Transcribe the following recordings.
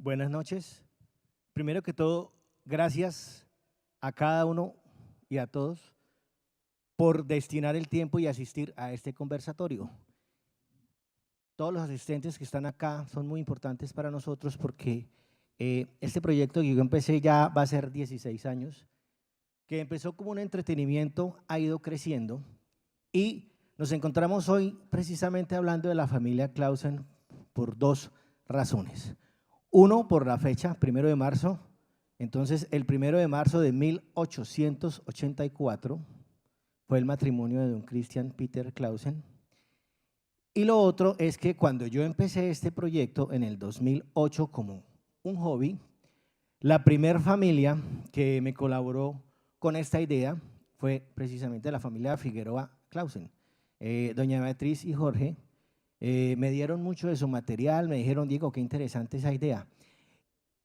Buenas noches. Primero que todo, gracias a cada uno y a todos por destinar el tiempo y asistir a este conversatorio. Todos los asistentes que están acá son muy importantes para nosotros porque este proyecto que yo empecé ya va a ser 16 años, que empezó como un entretenimiento, ha ido creciendo y nos encontramos hoy precisamente hablando de la familia Clausen por dos razones. Uno, por la fecha, 1 de marzo. Entonces, el 1 de marzo de 1884 fue el matrimonio de don Christian Peter Clausen. Y lo otro es que cuando yo empecé este proyecto en el 2008 como un hobby, la primer familia que me colaboró con esta idea fue precisamente la familia Figueroa Clausen. Doña Beatriz y Jorge me dieron mucho de su material, me dijeron, Diego, qué interesante esa idea.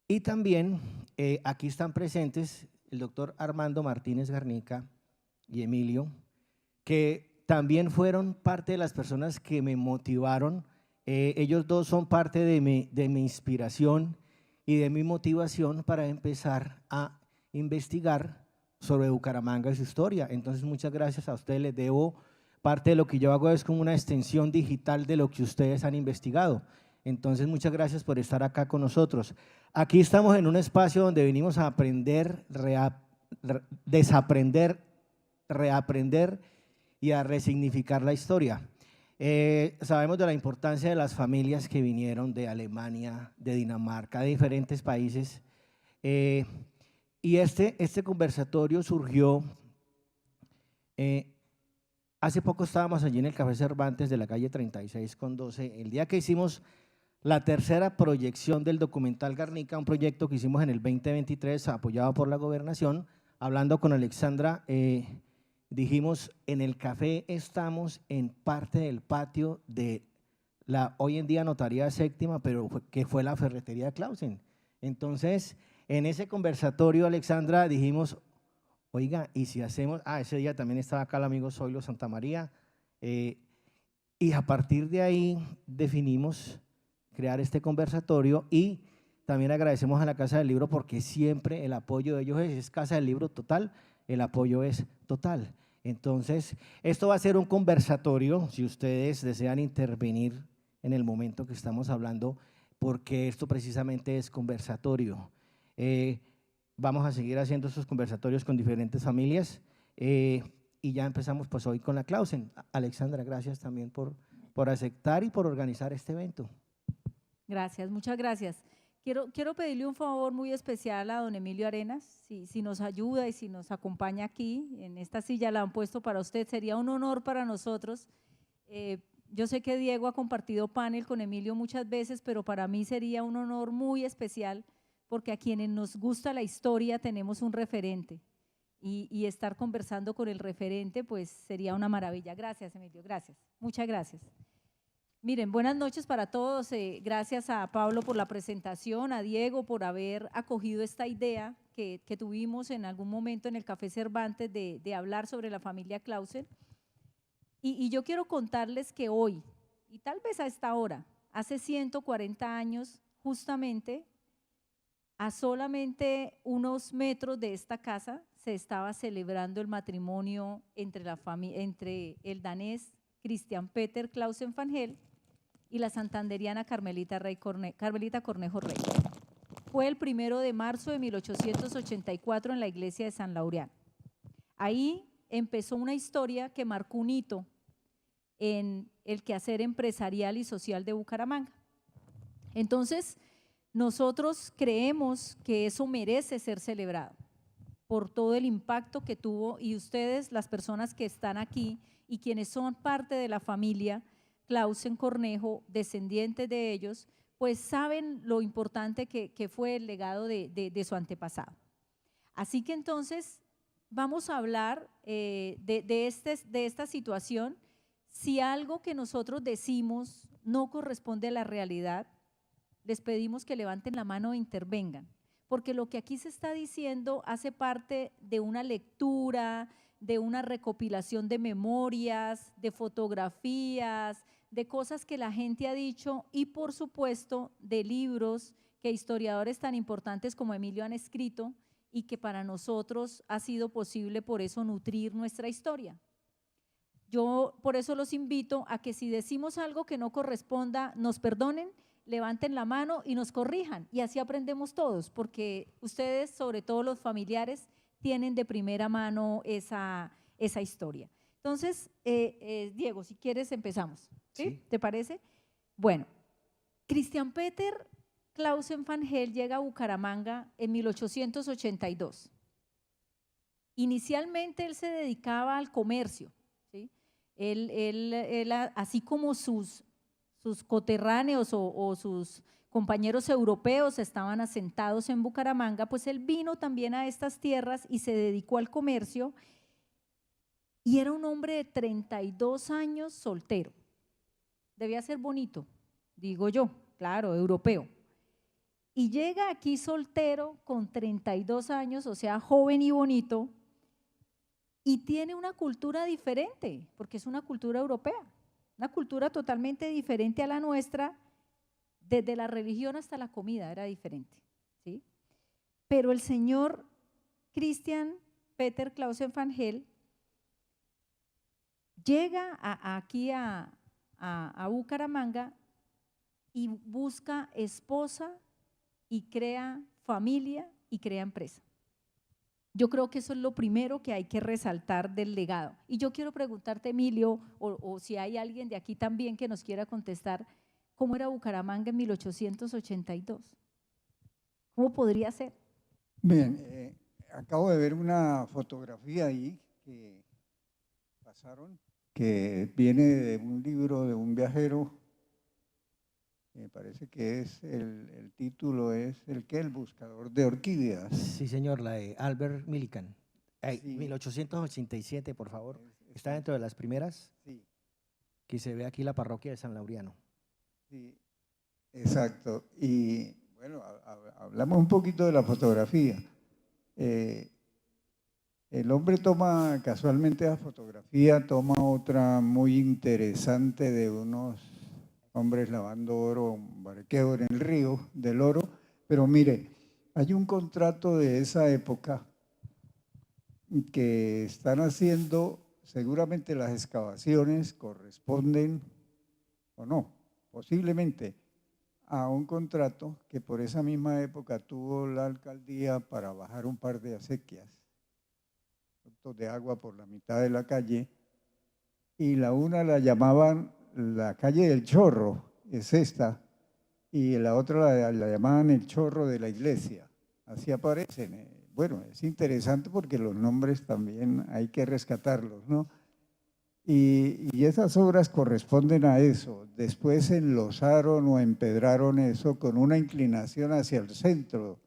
Y también aquí están presentes el doctor Armando Martínez Garnica y Emilio, que también fueron parte de las personas que me motivaron. Ellos dos son parte de mi inspiración y de mi motivación para empezar a investigar sobre Bucaramanga y su historia. Entonces, muchas gracias a ustedes, les debo. Parte de lo que yo hago es como una extensión digital de lo que ustedes han investigado. Entonces, muchas gracias por estar acá con nosotros. Aquí estamos en un espacio donde venimos a aprender, desaprender, reaprender y a resignificar la historia. Sabemos de la importancia de las familias que vinieron de Alemania, de Dinamarca, de diferentes países. Y este conversatorio surgió… hace poco estábamos allí en el Café Cervantes de la calle 36 con 12, el día que hicimos la tercera proyección del documental Garnica, un proyecto que hicimos en el 2023 apoyado por la gobernación. Hablando con Alexandra, dijimos, en el café estamos en parte del patio de la hoy en día Notaría Séptima, pero que fue la ferretería Clausen. Entonces, en ese conversatorio, Alexandra, dijimos, oiga, y si hacemos, ese día también estaba acá el amigo Zoilo Santamaría, y a partir de ahí definimos crear este conversatorio y también agradecemos a la Casa del Libro porque siempre el apoyo de ellos es Casa del Libro total, el apoyo es total. Entonces, esto va a ser un conversatorio, si ustedes desean intervenir en el momento que estamos hablando, porque esto precisamente es conversatorio. Vamos a seguir haciendo estos conversatorios con diferentes familias y ya empezamos pues hoy con la Clausen. Alexandra, gracias también por aceptar y por organizar este evento. Gracias, muchas gracias. Quiero pedirle un favor muy especial a don Emilio Arenas, si nos ayuda y si nos acompaña aquí, en esta silla la han puesto para usted, sería un honor para nosotros. Yo sé que Diego ha compartido panel con Emilio muchas veces, pero para mí sería un honor muy especial porque a quienes nos gusta la historia tenemos un referente y estar conversando con el referente pues sería una maravilla. Gracias, Emilio, gracias, muchas gracias. Miren, buenas noches para todos. Gracias a Pablo por la presentación, a Diego por haber acogido esta idea que tuvimos en algún momento en el Café Cervantes de hablar sobre la familia Clausen. Y yo quiero contarles que hoy, y tal vez a esta hora, hace 140 años, justamente, a solamente unos metros de esta casa, se estaba celebrando el matrimonio entre el danés Christian Peter Clausen Fangel y la santanderiana Carmelita Cornejo Rey. Fue el 1 de marzo de 1884 en la iglesia de San Laureano. Ahí empezó una historia que marcó un hito en el quehacer empresarial y social de Bucaramanga. Entonces, nosotros creemos que eso merece ser celebrado por todo el impacto que tuvo y ustedes, las personas que están aquí y quienes son parte de la familia Clausen Cornejo, descendientes de ellos, pues saben lo importante que fue el legado de su antepasado. Así que entonces vamos a hablar de esta situación. Si algo que nosotros decimos no corresponde a la realidad, les pedimos que levanten la mano e intervengan, porque lo que aquí se está diciendo hace parte de una lectura, de una recopilación de memorias, de fotografías, de cosas que la gente ha dicho y por supuesto de libros que historiadores tan importantes como Emilio han escrito y que para nosotros ha sido posible por eso nutrir nuestra historia. Yo por eso los invito a que si decimos algo que no corresponda, nos perdonen, levanten la mano y nos corrijan, y así aprendemos todos, porque ustedes, sobre todo los familiares, tienen de primera mano esa historia. Entonces, Diego, si quieres empezamos, ¿sí? Sí. ¿Te parece? Bueno, Christian Peter Clausen van Heel llega a Bucaramanga en 1882. Inicialmente él se dedicaba al comercio, ¿sí? Él, así como sus coterráneos o sus compañeros europeos estaban asentados en Bucaramanga, pues él vino también a estas tierras y se dedicó al comercio, y era un hombre de 32 años soltero. Debía ser bonito, digo yo, claro, europeo. Y llega aquí soltero con 32 años, o sea, joven y bonito, y tiene una cultura diferente, porque es una cultura europea, una cultura totalmente diferente a la nuestra, desde la religión hasta la comida era diferente, ¿sí? Pero el señor Christian Peter Clausen van Heel llega aquí a Bucaramanga y busca esposa y crea familia y crea empresa. Yo creo que eso es lo primero que hay que resaltar del legado. Y yo quiero preguntarte, Emilio, o si hay alguien de aquí también que nos quiera contestar, ¿cómo era Bucaramanga en 1882? ¿Cómo podría ser? Bien, acabo de ver una fotografía ahí que pasaron, que viene de un libro de un viajero. Me parece que es el título es el buscador de orquídeas. Sí, señor, la de Albert Millikan. Sí. 1887, por favor. Está dentro de las primeras. Sí, Que se ve aquí la parroquia de San Laureano. sí, exacto. Y bueno, hablamos un poquito de la fotografía. El hombre toma casualmente la fotografía, toma otra muy interesante de unos hombres lavando oro, un barqueo en el río del oro, pero mire, hay un contrato de esa época que están haciendo, seguramente las excavaciones corresponden o no, posiblemente a un contrato que por esa misma época tuvo la alcaldía para bajar un par de acequias, ductos de agua por la mitad de la calle, y la una la llamaban la calle del Chorro, es esta, y la otra la llamaban el Chorro de la Iglesia, así aparecen. Bueno, es interesante porque los nombres también hay que rescatarlos, ¿no? Y esas obras corresponden a eso. Después enlosaron o empedraron eso con una inclinación hacia el centro.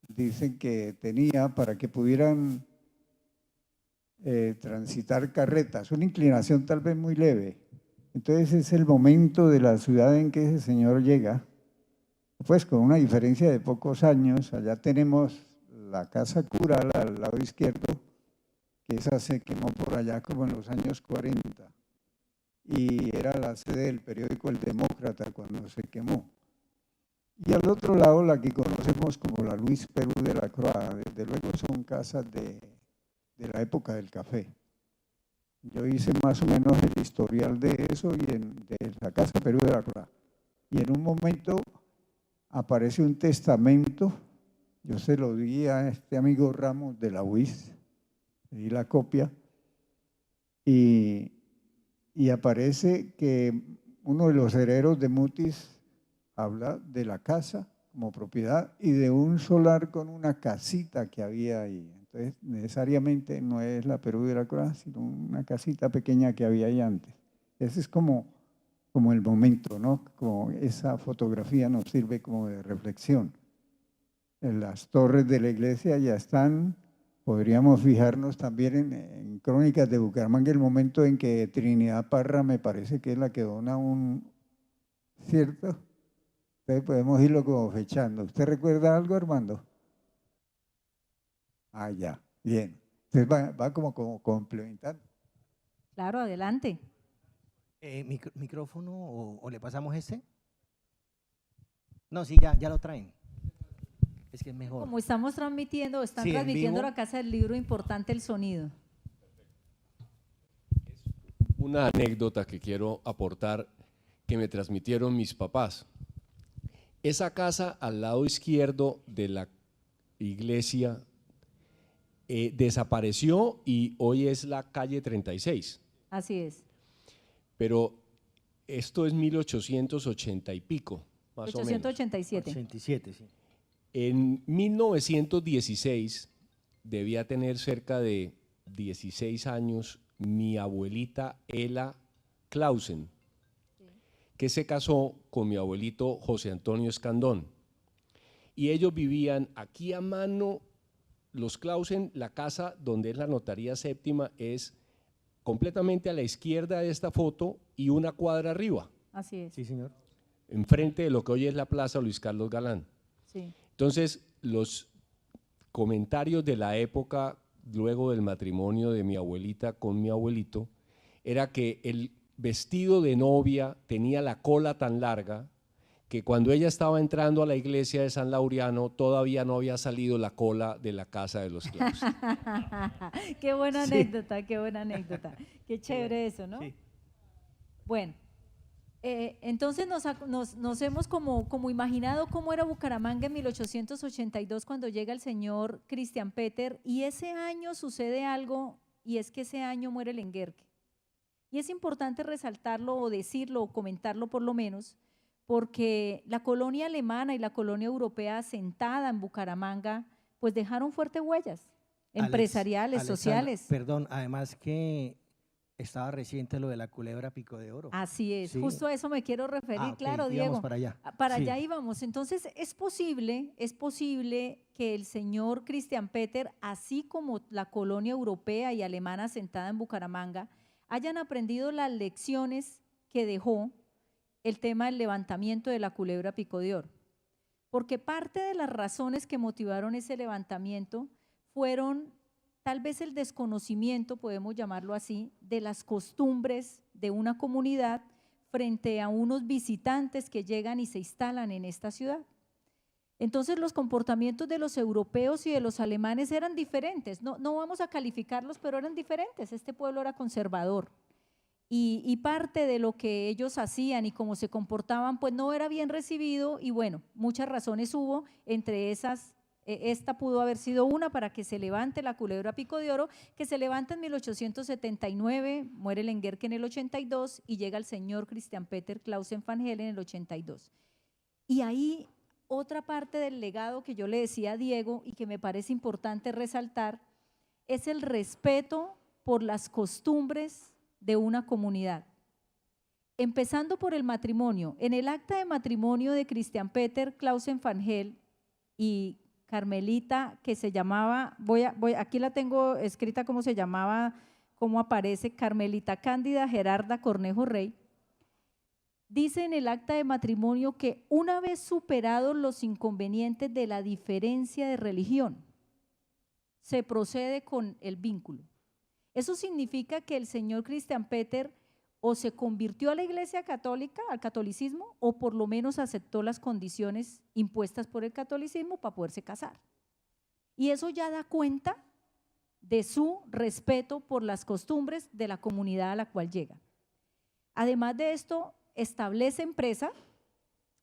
Dicen que tenía para que pudieran transitar carretas, una inclinación tal vez muy leve. Entonces es el momento de la ciudad en que ese señor llega, pues con una diferencia de pocos años. Allá tenemos la Casa Cural al lado izquierdo, que esa se quemó por allá como en los años 40 y era la sede del periódico El Demócrata cuando se quemó. Y al otro lado la que conocemos como la Luis Perú de la Croix, desde luego son casas de la época del café. Yo hice más o menos el historial de eso y de la Casa Perú de la Croix. Y en un momento aparece un testamento, yo se lo di a este amigo Ramos de la UIS, le di la copia, y aparece que uno de los herederos de Mutis habla de la casa como propiedad y de un solar con una casita que había ahí. Entonces, necesariamente no es la Perú de la Croix, sino una casita pequeña que había ahí antes. Ese es como el momento, ¿no? Como esa fotografía nos sirve como de reflexión. En las torres de la iglesia ya están. Podríamos fijarnos también en Crónicas de Bucaramanga, el momento en que Trinidad Parra me parece que es la que dona un, ¿cierto? Entonces podemos irlo como fechando. ¿Usted recuerda algo, Armando? Ah, ya, bien. Entonces va como complementando. Claro, adelante. ¿Micrófono o le pasamos ese? No, sí, ya lo traen. Es que es mejor. Como estamos transmitiendo, están Sí, en transmitiendo vivo. la Casa del Libro, importante el sonido. Una anécdota que quiero aportar que me transmitieron mis papás. Esa casa al lado izquierdo de la iglesia desapareció y hoy es la calle 36, Así es. pero esto es 1880 y pico, más o menos. 887. 87, sí. En 1916, debía tener cerca de 16 años, mi abuelita Ela Clausen, que se casó con mi abuelito José Antonio Escandón. Y ellos vivían aquí a mano, los Clausen, la casa donde es la notaría séptima es completamente a la izquierda de esta foto y una cuadra arriba, Así es. Sí, señor. enfrente de lo que hoy es la Plaza Luis Carlos Galán. Sí. Entonces, los comentarios de la época, luego del matrimonio de mi abuelita con mi abuelito, era que el vestido de novia tenía la cola tan larga que cuando ella estaba entrando a la iglesia de San Laureano todavía no había salido la cola de la casa de los Clausen. Qué buena Sí. anécdota, qué buena anécdota. Qué chévere eso, ¿no? Sí. Bueno, entonces nos hemos como imaginado cómo era Bucaramanga en 1882 cuando llega el señor Christian Peter, y ese año sucede algo, y es que ese año muere Lenguerque. Y es importante resaltarlo o decirlo o comentarlo por lo menos, porque la colonia alemana y la colonia europea asentada en Bucaramanga pues dejaron fuertes huellas empresariales, Alexandra, sociales. Perdón, además que estaba reciente lo de la culebra Pico de Oro. Así es, Sí. justo a eso me quiero referir, Ah, ok, claro, íbamos Diego. para allá. Para Sí. allá íbamos. Entonces, es posible que el señor Christian Peter, así como la colonia europea y alemana asentada en Bucaramanga, hayan aprendido las lecciones que dejó el tema del levantamiento de la culebra Pico de Oro. Porque parte de las razones que motivaron ese levantamiento fueron tal vez el desconocimiento, podemos llamarlo así, de las costumbres de una comunidad frente a unos visitantes que llegan y se instalan en esta ciudad. Entonces los comportamientos de los europeos y de los alemanes eran diferentes, no vamos a calificarlos, pero eran diferentes. Este pueblo era conservador y parte de lo que ellos hacían y cómo se comportaban pues no era bien recibido, y bueno, muchas razones hubo, entre esas esta pudo haber sido una para que se levante la culebra Pico de Oro, que se levanta en 1879, muere Lenguerque en el 82 y llega el señor Christian Peter Clausen van Hel en el 82. Y ahí otra parte del legado que yo le decía a Diego y que me parece importante resaltar es el respeto por las costumbres de una comunidad. Empezando por el matrimonio. En el acta de matrimonio de Christian Peter Clausen van Hel y Carmelita, que se llamaba, aquí la tengo escrita cómo se llamaba, cómo aparece, Carmelita Cándida Gerarda Cornejo Rey, dice en el acta de matrimonio que una vez superados los inconvenientes de la diferencia de religión, se procede con el vínculo. Eso significa que el señor Christian Peter o se convirtió a la Iglesia Católica, al catolicismo, o por lo menos aceptó las condiciones impuestas por el catolicismo para poderse casar. Y eso ya da cuenta de su respeto por las costumbres de la comunidad a la cual llega. Además de esto, establece empresa,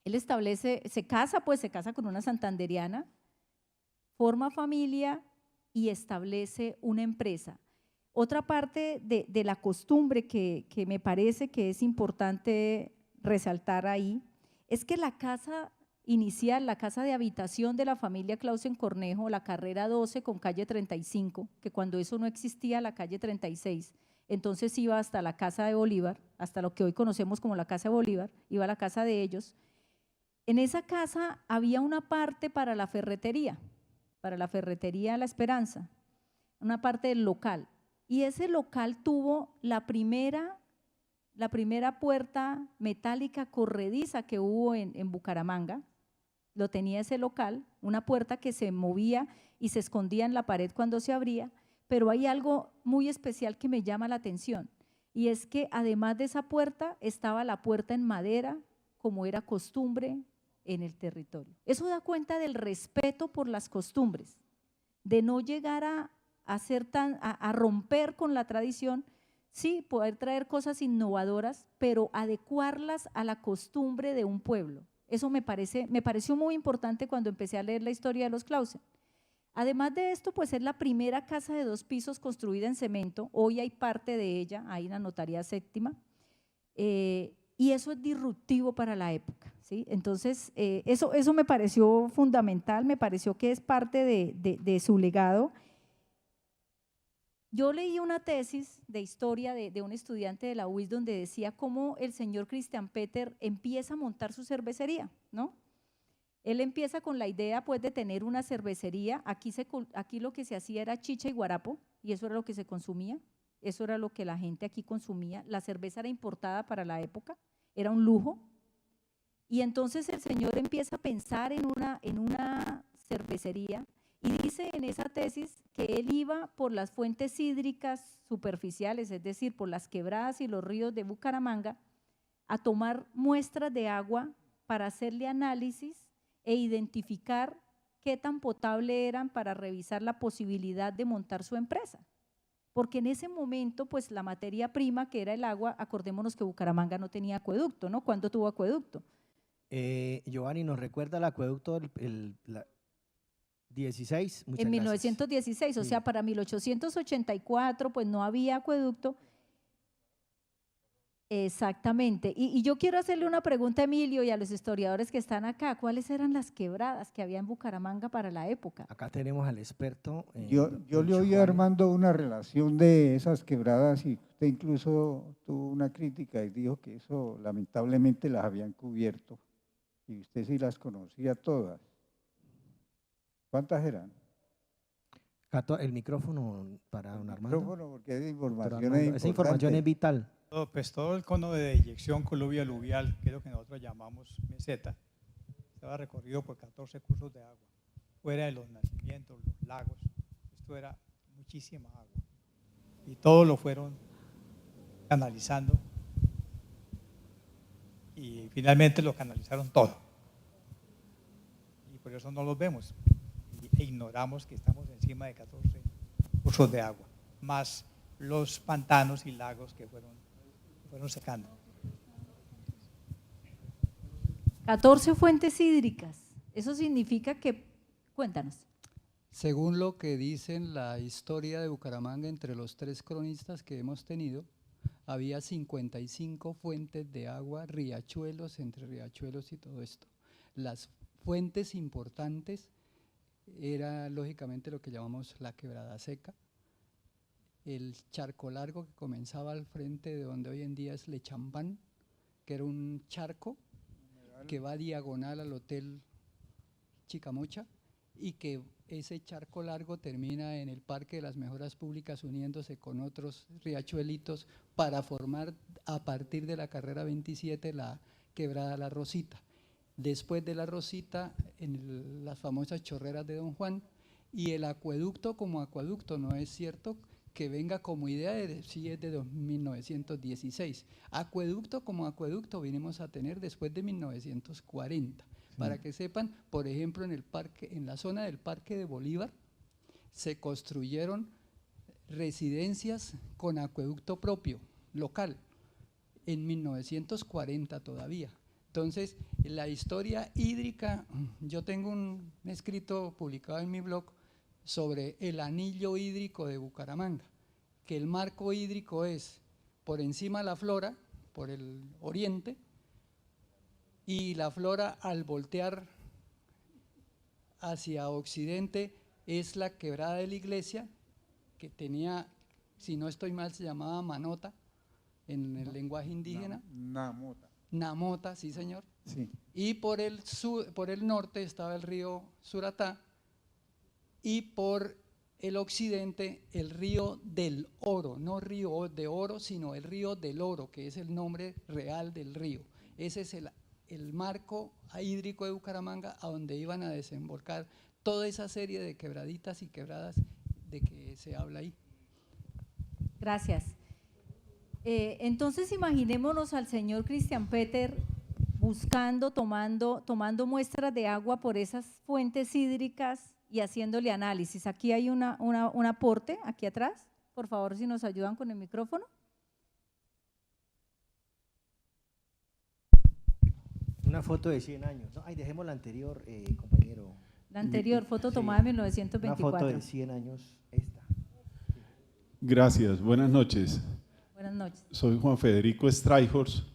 él se casa con una santanderiana, forma familia y establece una empresa. Otra parte de la costumbre que me parece que es importante resaltar ahí es que la casa inicial, la casa de habitación de la familia Clausen Cornejo, la carrera 12 con calle 35, que cuando eso no existía, la calle 36, entonces iba hasta la casa de Bolívar, hasta lo que hoy conocemos como la casa de Bolívar, iba a la casa de ellos. En esa casa había una parte para la ferretería La Esperanza, una parte del local. Y ese local tuvo la primera puerta metálica corrediza que hubo en Bucaramanga. Lo tenía ese local, una puerta que se movía y se escondía en la pared cuando se abría, pero hay algo muy especial que me llama la atención, y es que además de esa puerta estaba la puerta en madera, como era costumbre en el territorio. Eso da cuenta del respeto por las costumbres, de no llegar a romper con la tradición, sí, poder traer cosas innovadoras, pero adecuarlas a la costumbre de un pueblo. Eso me pareció muy importante cuando empecé a leer la historia de los Clausen. Además de esto, pues es la primera casa de 2 pisos construida en cemento, hoy hay parte de ella, hay una notaría séptima, y eso es disruptivo para la época, ¿sí? Entonces, eso me pareció fundamental, me pareció que es parte de su legado. Yo leí una tesis de historia de un estudiante de la UIS donde decía cómo el señor Christian Peter empieza a montar su cervecería, ¿no? Él empieza con la idea pues de tener una cervecería, aquí lo que se hacía era chicha y guarapo y eso era lo que se consumía, eso era lo que la gente aquí consumía, la cerveza era importada para la época, era un lujo y entonces el señor empieza a pensar en una cervecería y dice en esa tesis que él iba por las fuentes hídricas superficiales, es decir, por las quebradas y los ríos de Bucaramanga a tomar muestras de agua para hacerle análisis e identificar qué tan potable eran para revisar la posibilidad de montar su empresa. Porque en ese momento, pues la materia prima, que era el agua, acordémonos que Bucaramanga no tenía acueducto, ¿no? ¿Cuándo tuvo acueducto? Giovanni, ¿nos recuerda el acueducto 16? Muchas en gracias. 1916, o Sí. sea, para 1884, pues no había acueducto. Exactamente. Y yo quiero hacerle una pregunta a Emilio y a los historiadores que están acá. ¿Cuáles eran las quebradas que había en Bucaramanga para la época? Acá tenemos al experto. Yo le oí a Armando una relación de esas quebradas y usted incluso tuvo una crítica y dijo que eso lamentablemente las habían cubierto y usted sí las conocía todas. ¿Cuántas eran? El micrófono para don Armando. Micrófono, porque esa Don información Armando, es esa información importante. es vital. Pues todo el cono de deyección coluvio-aluvial, que es lo que nosotros llamamos meseta, estaba recorrido por 14 cursos de agua, fuera de los nacimientos, los lagos, esto era muchísima agua. Y todo lo fueron canalizando y finalmente lo canalizaron todo. Y por eso no los vemos e ignoramos que estamos encima de 14 cursos de agua, más los pantanos y lagos que fueron secando. 14 fuentes hídricas. Eso significa que, cuéntanos. Según lo que dicen la historia de Bucaramanga entre los 3 cronistas que hemos tenido, había 55 fuentes de agua, riachuelos, entre riachuelos y todo esto. Las fuentes importantes era lógicamente lo que llamamos la quebrada seca, el charco largo que comenzaba al frente de donde hoy en día es Lechampán, que era un charco que va diagonal al Hotel Chicamocha y que ese charco largo termina en el Parque de las Mejoras Públicas uniéndose con otros riachuelitos para formar a partir de la carrera 27 la quebrada La Rosita. Después de La Rosita, en las famosas chorreras de Don Juan, y el acueducto como acueducto, no es cierto que venga como idea, sí es de 1916. Acueducto como acueducto vinimos a tener después de 1940. Para que sepan, por ejemplo, en la zona del Parque de Bolívar se construyeron residencias con acueducto propio, local, en 1940 todavía. Entonces, la historia hídrica, yo tengo un escrito publicado en mi blog sobre el anillo hídrico de Bucaramanga, que el marco hídrico es por encima la flora, por el oriente, y la flora al voltear hacia occidente es la quebrada de la iglesia, que tenía, si no estoy mal, se llamaba Manota en el lenguaje indígena. Namota. Namota, sí señor. Sí. Y por el norte estaba el río Suratá y por el occidente el río del Oro, no río de oro, sino el río del Oro, que es el nombre real del río. Ese es el marco hídrico de Bucaramanga a donde iban a desembocar toda esa serie de quebraditas y quebradas de que se habla ahí. Gracias. Entonces imaginémonos al señor Christian Peter buscando, tomando muestras de agua por esas fuentes hídricas y haciéndole análisis. Aquí hay un aporte, aquí atrás. Por favor, si nos ayudan con el micrófono. Una foto de 100 años. No, ay, dejemos la anterior, compañero. La anterior, foto Sí, tomada en Una 1924. foto de 100 años, esta. Gracias, buenas noches. Buenas noches. Soy Juan Federico Streichhorst,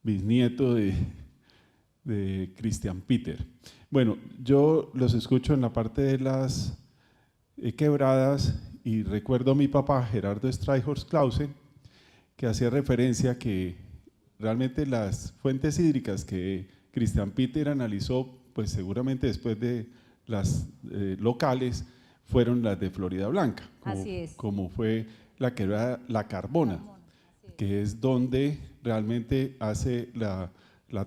bisnieto de Christian Peter. Bueno, yo los escucho en la parte de las quebradas y recuerdo a mi papá, Gerardo Streichhorst Clausen, que hacía referencia a que realmente las fuentes hídricas que Christian Peter analizó, pues seguramente después de las locales, fueron las de Florida Blanca, Así es. como fue la quebrada La Carbona, que es donde realmente hace la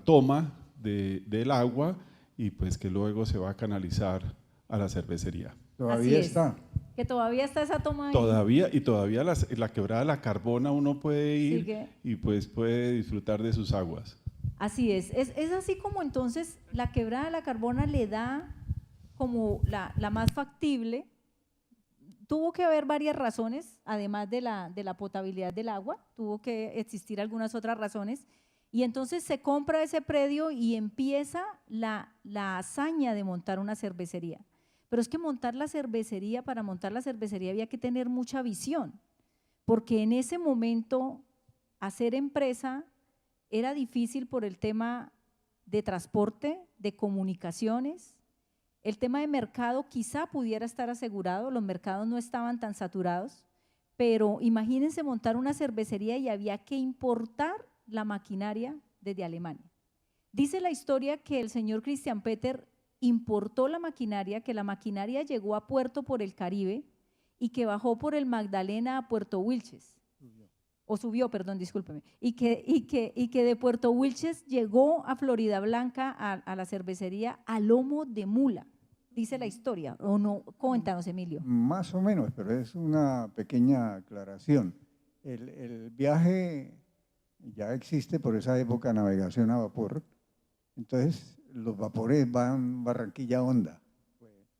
toma del agua y pues que luego se va a canalizar a la cervecería. Todavía Así es. está. Que todavía está esa toma ahí. Todavía la quebrada La Carbona uno puede ir Sigue. y pues puede disfrutar de sus aguas. Así es así como entonces la quebrada de La Carbona le da como la más factible. Tuvo que haber varias razones, además de la potabilidad del agua, tuvo que existir algunas otras razones, y entonces se compra ese predio y empieza la hazaña de montar una cervecería. Pero es que para montar la cervecería había que tener mucha visión, porque en ese momento hacer empresa era difícil por el tema de transporte, de comunicaciones. El tema de mercado quizá pudiera estar asegurado, los mercados no estaban tan saturados, pero imagínense montar una cervecería y había que importar la maquinaria desde Alemania. Dice la historia que el señor Christian Peter importó la maquinaria, que la maquinaria llegó a Puerto por el Caribe y que bajó por el Magdalena a Puerto Wilches. Subió, perdón, discúlpeme, y que de Puerto Wilches llegó a Florida Blanca, a la cervecería, a lomo de mula, dice la historia, ¿o no? Cuéntanos, Emilio. Más o menos, pero es una pequeña aclaración. El viaje ya existe por esa época, navegación a vapor, entonces los vapores van Barranquilla-Honda,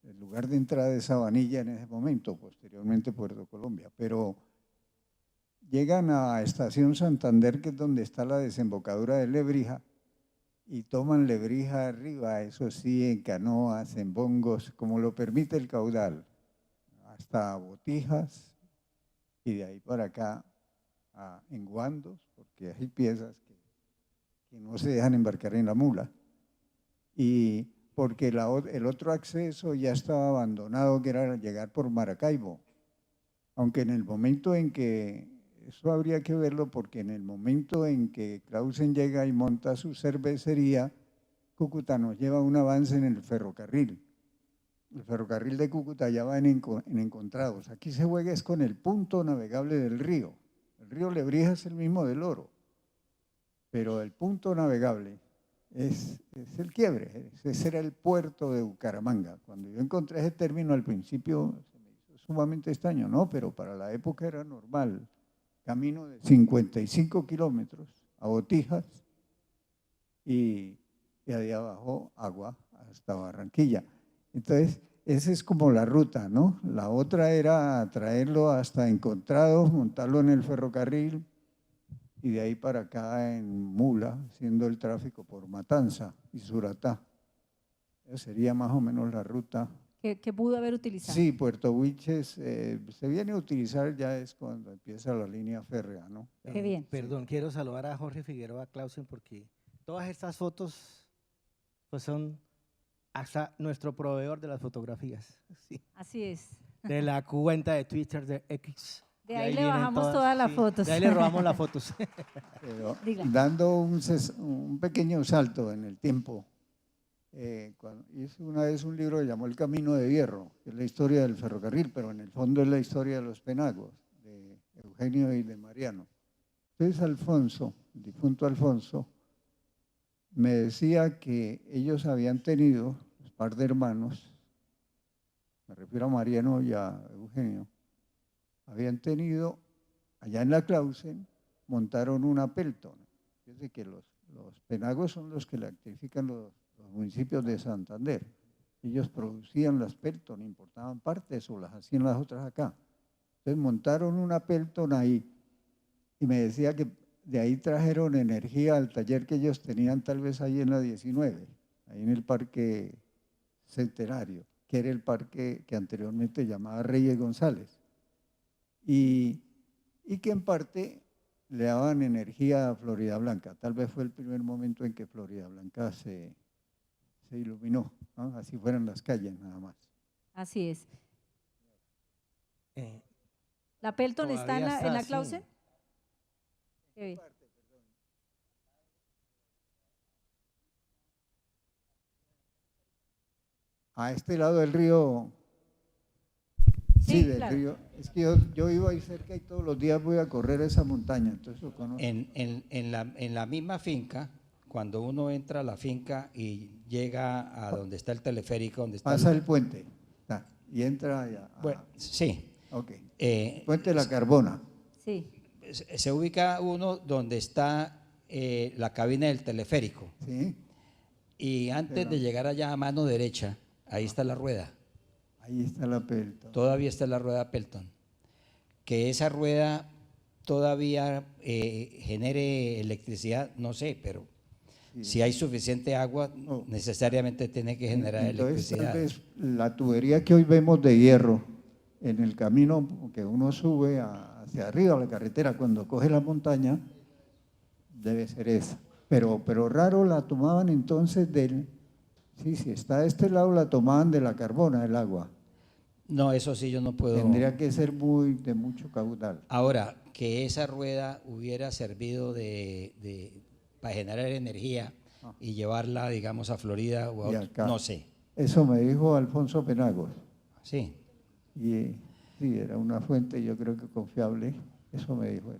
el lugar de entrada de Sabanilla en ese momento, posteriormente Puerto Colombia, pero llegan a Estación Santander, que es donde está la desembocadura de Lebrija, y toman Lebrija arriba, eso sí, en canoas, en bongos, como lo permite el caudal, hasta Botijas, y de ahí para acá en Guandos, porque hay piezas que no se dejan embarcar en la mula, y porque el otro acceso ya estaba abandonado, que era llegar por Maracaibo, aunque en el momento en que eso habría que verlo, porque en el momento en que Clausen llega y monta su cervecería, Cúcuta nos lleva un avance en el ferrocarril. El ferrocarril de Cúcuta ya va en encontrados. Aquí se juega es con el punto navegable del río. El río Lebrija es el mismo del Oro, pero el punto navegable es el quiebre. Ese era el puerto de Bucaramanga. Cuando yo encontré ese término al principio se me hizo sumamente extraño, ¿no? Pero para la época era normal. Camino de 55 kilómetros a Botijas y de ahí abajo agua hasta Barranquilla. Entonces, esa es como la ruta, ¿no? La otra era traerlo hasta Encontrados, montarlo en el ferrocarril y de ahí para acá en mula, haciendo el tráfico por Matanza y Suratá. Esa sería más o menos la ruta. Que pudo haber utilizado. Sí, Puerto Wilches se viene a utilizar ya es cuando empieza la línea férrea, ¿no? Qué bien. Perdón, quiero saludar a Jorge Figueroa Clausen porque todas estas fotos pues son hasta nuestro proveedor de las fotografías, sí, Así es. de la cuenta de Twitter de X. De ahí le vienen bajamos todas las fotos. De ahí le robamos las fotos. Pero Diga. dando un pequeño salto en el tiempo, hice una vez un libro que llamó El Camino de Hierro, que es la historia del ferrocarril, pero en el fondo es la historia de los penagos, de Eugenio y de Mariano. Entonces Alfonso, el difunto Alfonso, me decía que ellos habían tenido, un par de hermanos, me refiero a Mariano y a Eugenio, habían tenido, allá en la Clausen, montaron una Pelton. Fíjense que los penagos son los que electrifican los municipios de Santander. Ellos producían las Pelton, importaban partes o las hacían las otras acá. Entonces montaron una Pelton ahí y me decía que de ahí trajeron energía al taller que ellos tenían tal vez ahí en la 19, ahí en el Parque Centenario, que era el parque que anteriormente llamaba Reyes González. Y que en parte le daban energía a Florida Blanca. Tal vez fue el primer momento en que Florida Blanca se iluminó, ¿no? Así fueran las calles nada más. Así es. Eh, ¿La Pelton está en Todavía la está, Clausen? sí. Qué bien. A este lado del río, Sí, del claro. río. Es que yo vivo ahí cerca y todos los días voy a correr esa montaña, entonces lo conozco. En la misma finca, cuando uno entra a la finca y llega a donde está el teleférico, donde está Pasa el puente y entra allá. bueno, sí. Ok. Eh, Puente de la Carbona. Sí, se ubica uno donde está la cabina del teleférico ¿Sí? y antes Pero- de llegar allá a mano derecha, ahí está la rueda. Ahí está la Pelton. Todavía está la rueda Pelton. Que esa rueda todavía genere electricidad, no sé, pero Sí. si hay suficiente agua, Oh. necesariamente tiene que generar Entonces, electricidad. tal vez la tubería que hoy vemos de hierro en el camino que uno sube hacia arriba a la carretera cuando coge la montaña, debe ser esa. Pero raro la tomaban entonces si está a este lado la tomaban de la Carbona, el agua. No, eso sí yo no puedo. Tendría que ser de mucho caudal. Ahora, que esa rueda hubiera servido para generar energía y llevarla, digamos, a Florida o Y a acá. no sé. Eso me dijo Alfonso Penagos. Sí, Y sí, era una fuente yo creo que confiable. Eso me dijo él.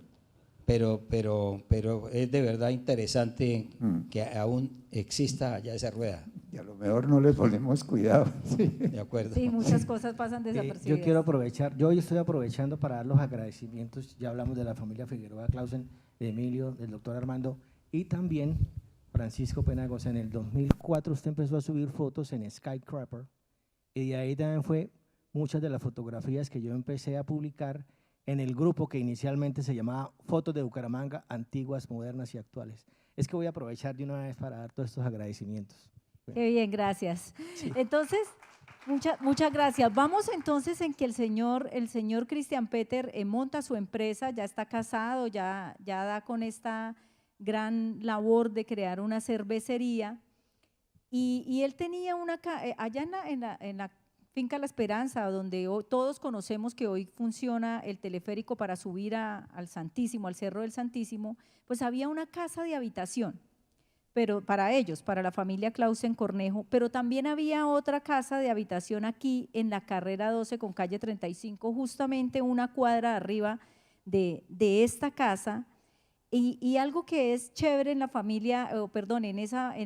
pero es de verdad interesante Mm. que aún exista ya esa rueda. Y a lo mejor no le ponemos cuidado. Sí. ¿De acuerdo? sí, muchas cosas pasan yo desapercibidas. quiero aprovechar, yo hoy estoy aprovechando para dar los agradecimientos, ya hablamos de la familia Figueroa Clausen, de Emilio, del doctor Armando, y también Francisco Penagos. En el 2004 usted empezó a subir fotos en Skycrapper, y de ahí también fue muchas de las fotografías que yo empecé a publicar en el grupo que inicialmente se llamaba Fotos de Bucaramanga, Antiguas, Modernas y Actuales. Es que voy a aprovechar de una vez para dar todos estos agradecimientos. Qué bien, gracias. Entonces, muchas gracias. Vamos entonces en que el señor Christian Peter monta su empresa, ya está casado, ya da con esta gran labor de crear una cervecería. Y él tenía allá en la finca La Esperanza, donde todos conocemos que hoy funciona el teleférico para subir al Santísimo, al Cerro del Santísimo, pues había una casa de habitación, pero para ellos, para la familia Clausen Cornejo, pero también había otra casa de habitación aquí en la carrera 12 con calle 35, justamente una cuadra arriba de esta casa. Y algo que es chévere en la familia, en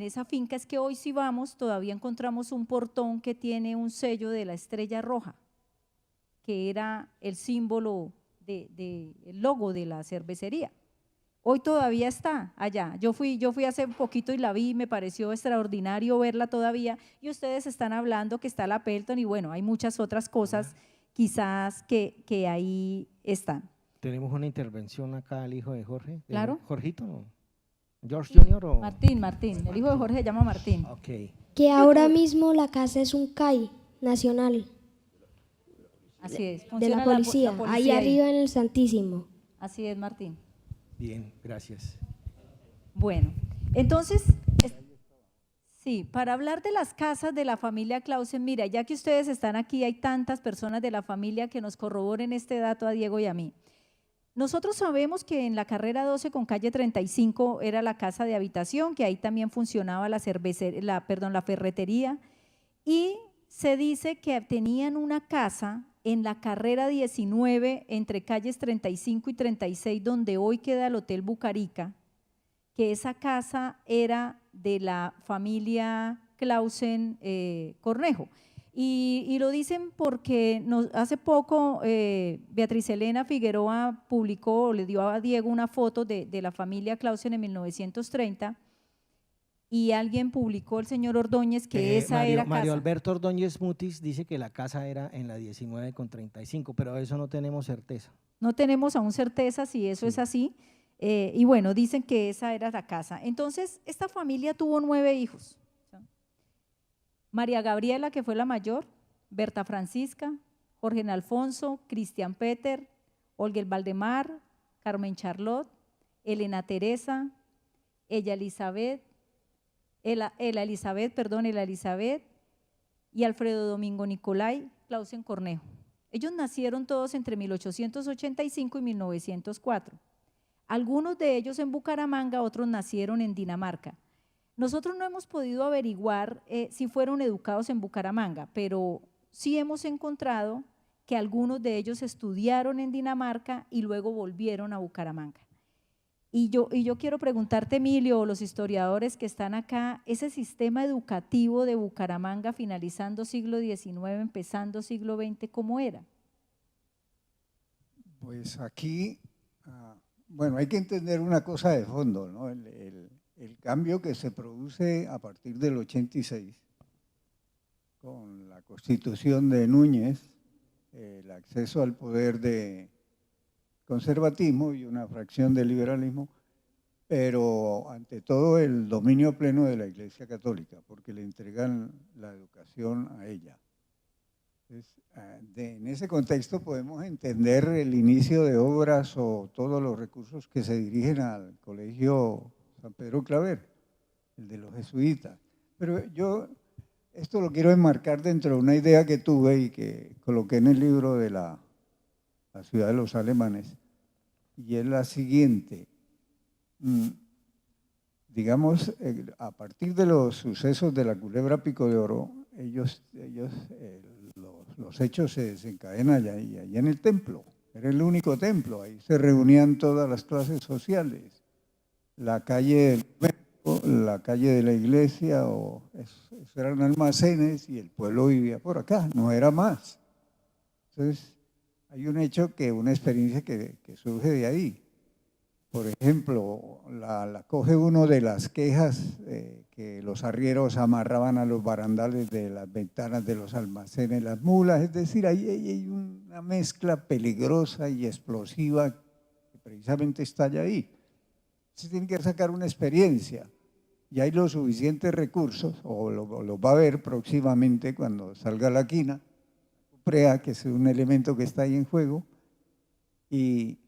esa finca, es que hoy si vamos, todavía encontramos un portón que tiene un sello de la estrella roja, que era el símbolo el logo de la cervecería. Hoy todavía está allá. Yo fui hace poquito y la vi y me pareció extraordinario verla todavía. Y ustedes están hablando que está la Pelton y bueno, hay muchas otras cosas quizás que ahí están. Tenemos una intervención acá al hijo de Jorge. de Claro. ¿Jorgito? ¿No? ¿George Junior o? Martín, el hijo de Jorge se llama Martín. Ok. Que ahora mismo la casa es un CAI nacional Así es. de funciona la policía, ahí arriba en el Santísimo. Así es, Martín. Bien, gracias. Bueno, entonces, sí, para hablar de las casas de la familia Clausen, mira, ya que ustedes están aquí, hay tantas personas de la familia que nos corroboren este dato a Diego y a mí. Nosotros sabemos que en la carrera 12 con calle 35 era la casa de habitación, que ahí también funcionaba la ferretería, y se dice que tenían una casa en la carrera 19 entre calles 35 y 36, donde hoy queda el Hotel Bucarica, que esa casa era de la familia Clausen Cornejo. Y lo dicen porque hace poco Beatriz Elena Figueroa publicó, le dio a Diego una foto de la familia Clausen en 1930 y alguien publicó, el señor Ordóñez, que esa Mario, era Mario casa. Alberto Ordóñez Mutis dice que la casa era en la 19,35, pero eso no tenemos certeza. No tenemos aún certeza si eso es así, y bueno, dicen que esa era la casa. Entonces, esta familia tuvo 9 hijos. María Gabriela, que fue la mayor, Berta Francisca, Jorge Alfonso, Cristian Peter, Olga Valdemar, Carmen Charlotte, Elena Teresa, Ela Elizabeth y Alfredo Domingo Nicolai Clausen Cornejo. Ellos nacieron todos entre 1885 y 1904. Algunos de ellos en Bucaramanga, otros nacieron en Dinamarca. Nosotros no hemos podido averiguar si fueron educados en Bucaramanga, pero sí hemos encontrado que algunos de ellos estudiaron en Dinamarca y luego volvieron a Bucaramanga. Y yo quiero preguntarte, Emilio, o los historiadores que están acá, ese sistema educativo de Bucaramanga finalizando siglo XIX, empezando siglo XX, ¿cómo era? Pues aquí, bueno, hay que entender una cosa de fondo, ¿no? El cambio que se produce a partir del 86, con la Constitución de Núñez, el acceso al poder de conservatismo y una fracción de liberalismo, pero ante todo el dominio pleno de la Iglesia Católica, porque le entregan la educación a ella. Entonces, en ese contexto podemos entender el inicio de obras o todos los recursos que se dirigen al Colegio San Pedro Claver, el de los jesuitas. Pero yo esto lo quiero enmarcar dentro de una idea que tuve y que coloqué en el libro de la ciudad de los alemanes, y es la siguiente. Digamos, a partir de los sucesos de la culebra Pico de Oro, los hechos se desencadenan allá en el templo. Era el único templo, ahí se reunían todas las clases sociales. La calle del la calle de la iglesia, eso eran almacenes y el pueblo vivía por acá, no era más. Entonces, hay un hecho, una experiencia que surge de ahí. Por ejemplo, la coge uno de las quejas que los arrieros amarraban a los barandales de las ventanas de los almacenes, las mulas, es decir, ahí hay una mezcla peligrosa y explosiva que precisamente estalla ahí. Se tiene que sacar una experiencia y hay los suficientes recursos, o los va a ver próximamente cuando salga la quina, PREA, que es un elemento que está ahí en juego, y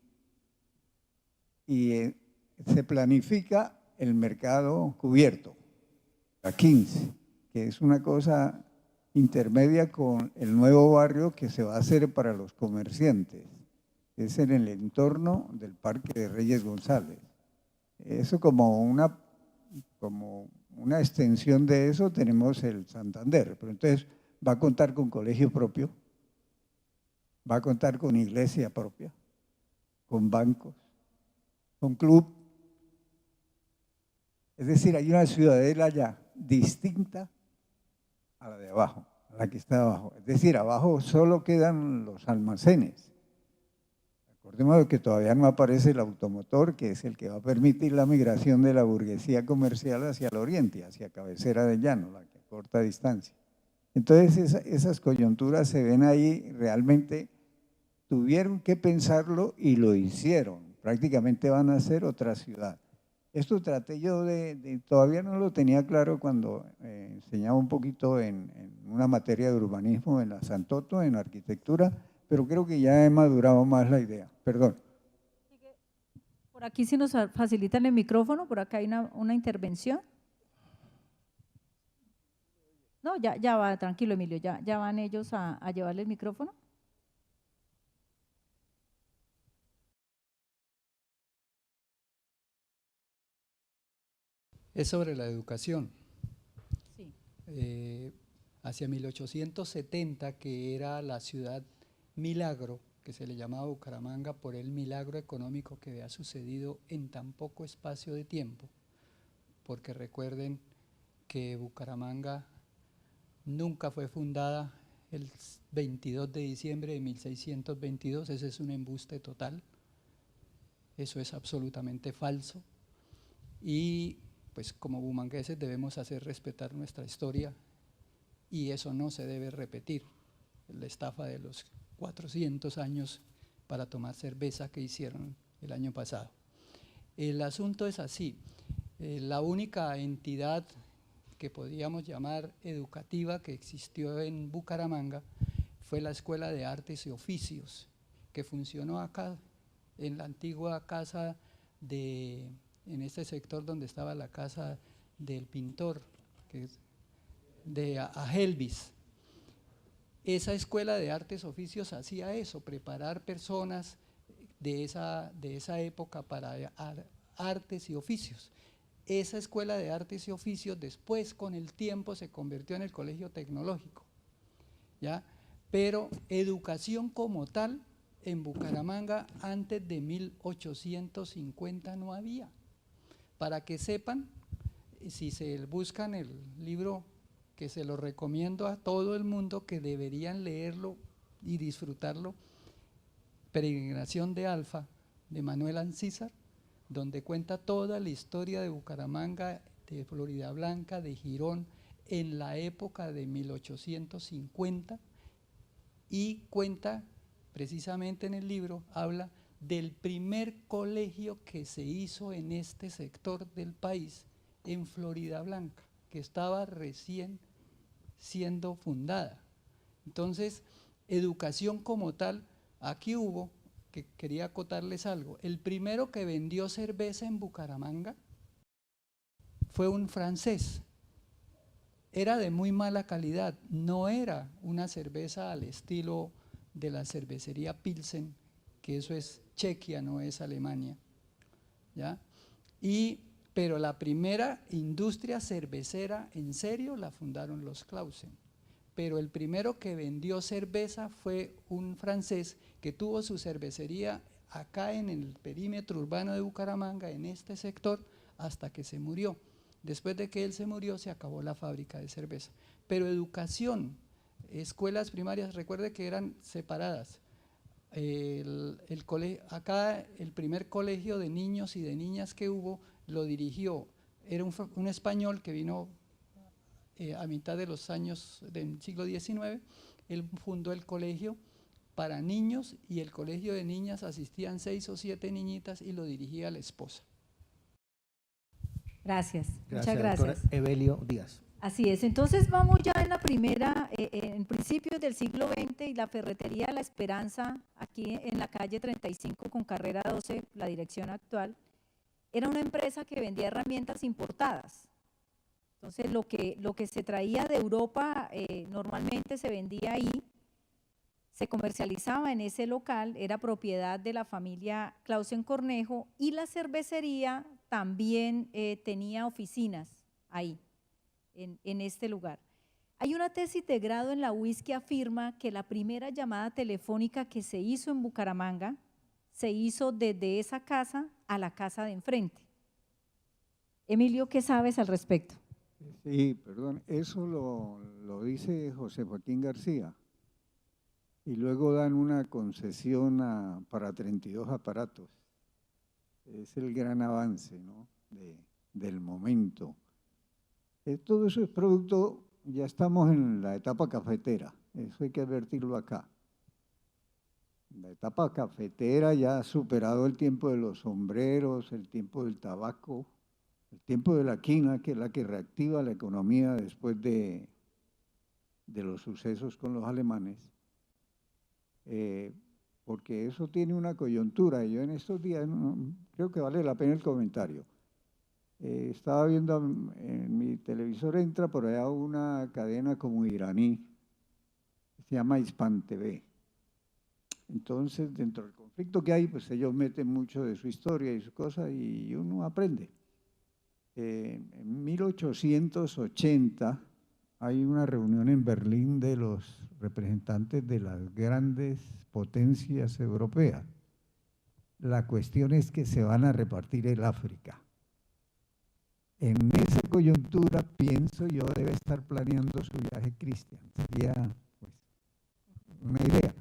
se planifica el mercado cubierto, la 15, que es una cosa intermedia con el nuevo barrio que se va a hacer para los comerciantes, es en el entorno del Parque de Reyes González. Eso como una extensión de eso tenemos el Santander, pero entonces va a contar con colegio propio, va a contar con iglesia propia, con bancos, con club. Es decir, hay una ciudadela ya distinta a la de abajo, a la que está abajo. Es decir, abajo solo quedan los almacenes. Recordemos que todavía no aparece el automotor, que es el que va a permitir la migración de la burguesía comercial hacia el oriente, hacia Cabecera de Llano, la que corta distancia. Entonces, esas coyunturas se ven ahí, realmente tuvieron que pensarlo y lo hicieron. Prácticamente van a ser otra ciudad. Esto traté yo todavía no lo tenía claro cuando enseñaba un poquito en una materia de urbanismo en la Santoto, en arquitectura, pero creo que ya he madurado más la idea. Perdón. Por aquí si nos facilitan el micrófono, por acá hay una intervención. No, ya va, tranquilo Emilio, ya van ellos a llevarle el micrófono. Es sobre la educación. Sí. Hacia 1870, que era la ciudad milagro, que se le llamaba Bucaramanga por el milagro económico que había sucedido en tan poco espacio de tiempo, porque recuerden que Bucaramanga nunca fue fundada el 22 de diciembre de 1622, ese es un embuste total, eso es absolutamente falso, y pues como bumangueses debemos hacer respetar nuestra historia y eso no se debe repetir, la estafa de los 400 años para tomar cerveza que hicieron el año pasado. El asunto es así, la única entidad que podíamos llamar educativa que existió en Bucaramanga fue la Escuela de Artes y Oficios, que funcionó acá en la antigua casa en este sector donde estaba la casa del pintor, de Ajelvis. Esa Escuela de Artes y Oficios hacía eso, preparar personas de esa época para artes y oficios. Esa Escuela de Artes y Oficios después con el tiempo se convirtió en el Colegio Tecnológico, ¿ya? Pero educación como tal en Bucaramanga antes de 1850 no había. Para que sepan, si se buscan el libro, que se lo recomiendo a todo el mundo, que deberían leerlo y disfrutarlo, Peregrinación de Alfa, de Manuel Ancísar, donde cuenta toda la historia de Bucaramanga, de Floridablanca, de Girón, en la época de 1850, y cuenta precisamente en el libro, habla del primer colegio que se hizo en este sector del país, en Floridablanca, que estaba recién siendo fundada. Entonces, educación como tal, aquí hubo, que quería acotarles algo, el primero que vendió cerveza en Bucaramanga fue un francés, era de muy mala calidad, no era una cerveza al estilo de la cervecería Pilsen, que eso es Chequia, no es Alemania, ¿ya? Pero la primera industria cervecera en serio la fundaron los Clausen, pero el primero que vendió cerveza fue un francés que tuvo su cervecería acá en el perímetro urbano de Bucaramanga, en este sector, hasta que se murió. Después de que él se murió, se acabó la fábrica de cerveza. Pero educación, escuelas primarias, recuerde que eran separadas. Acá el primer colegio de niños y de niñas que hubo lo dirigió, era un español que vino a mitad de los años del siglo XIX, él fundó el colegio para niños y el colegio de niñas asistían 6 o 7 niñitas y lo dirigía la esposa. Gracias, muchas doctora gracias. Evelio Díaz. Así es, entonces vamos ya en la primera, en principios del siglo XX y la ferretería La Esperanza, aquí en la calle 35 con carrera 12, la dirección actual, era una empresa que vendía herramientas importadas. Entonces lo que se traía de Europa normalmente se vendía ahí, se comercializaba en ese local, era propiedad de la familia Clausen Cornejo y la cervecería también tenía oficinas ahí, en este lugar. Hay una tesis de grado en la UIS que afirma que la primera llamada telefónica que se hizo en Bucaramanga se hizo desde esa casa a la casa de enfrente. Emilio, ¿qué sabes al respecto? Sí, perdón, eso lo dice José Joaquín García. Y luego dan una concesión para 32 aparatos. Es el gran avance, ¿no?, del momento. Todo eso es producto, ya estamos en la etapa cafetera, eso hay que advertirlo acá. La etapa cafetera ya ha superado el tiempo de los sombreros, el tiempo del tabaco, el tiempo de la quina, que es la que reactiva la economía después de los sucesos con los alemanes. Porque eso tiene una coyuntura. Yo en estos días creo que vale la pena el comentario. Estaba viendo en mi televisor, entra por allá una cadena como iraní, se llama Hispan TV. Entonces, dentro del conflicto que hay, pues ellos meten mucho de su historia y sus cosas y uno aprende. En 1880 hay una reunión en Berlín de los representantes de las grandes potencias europeas. La cuestión es que se van a repartir el África. En esa coyuntura, pienso yo, debe estar planeando su viaje Cristian. Sería pues una idea.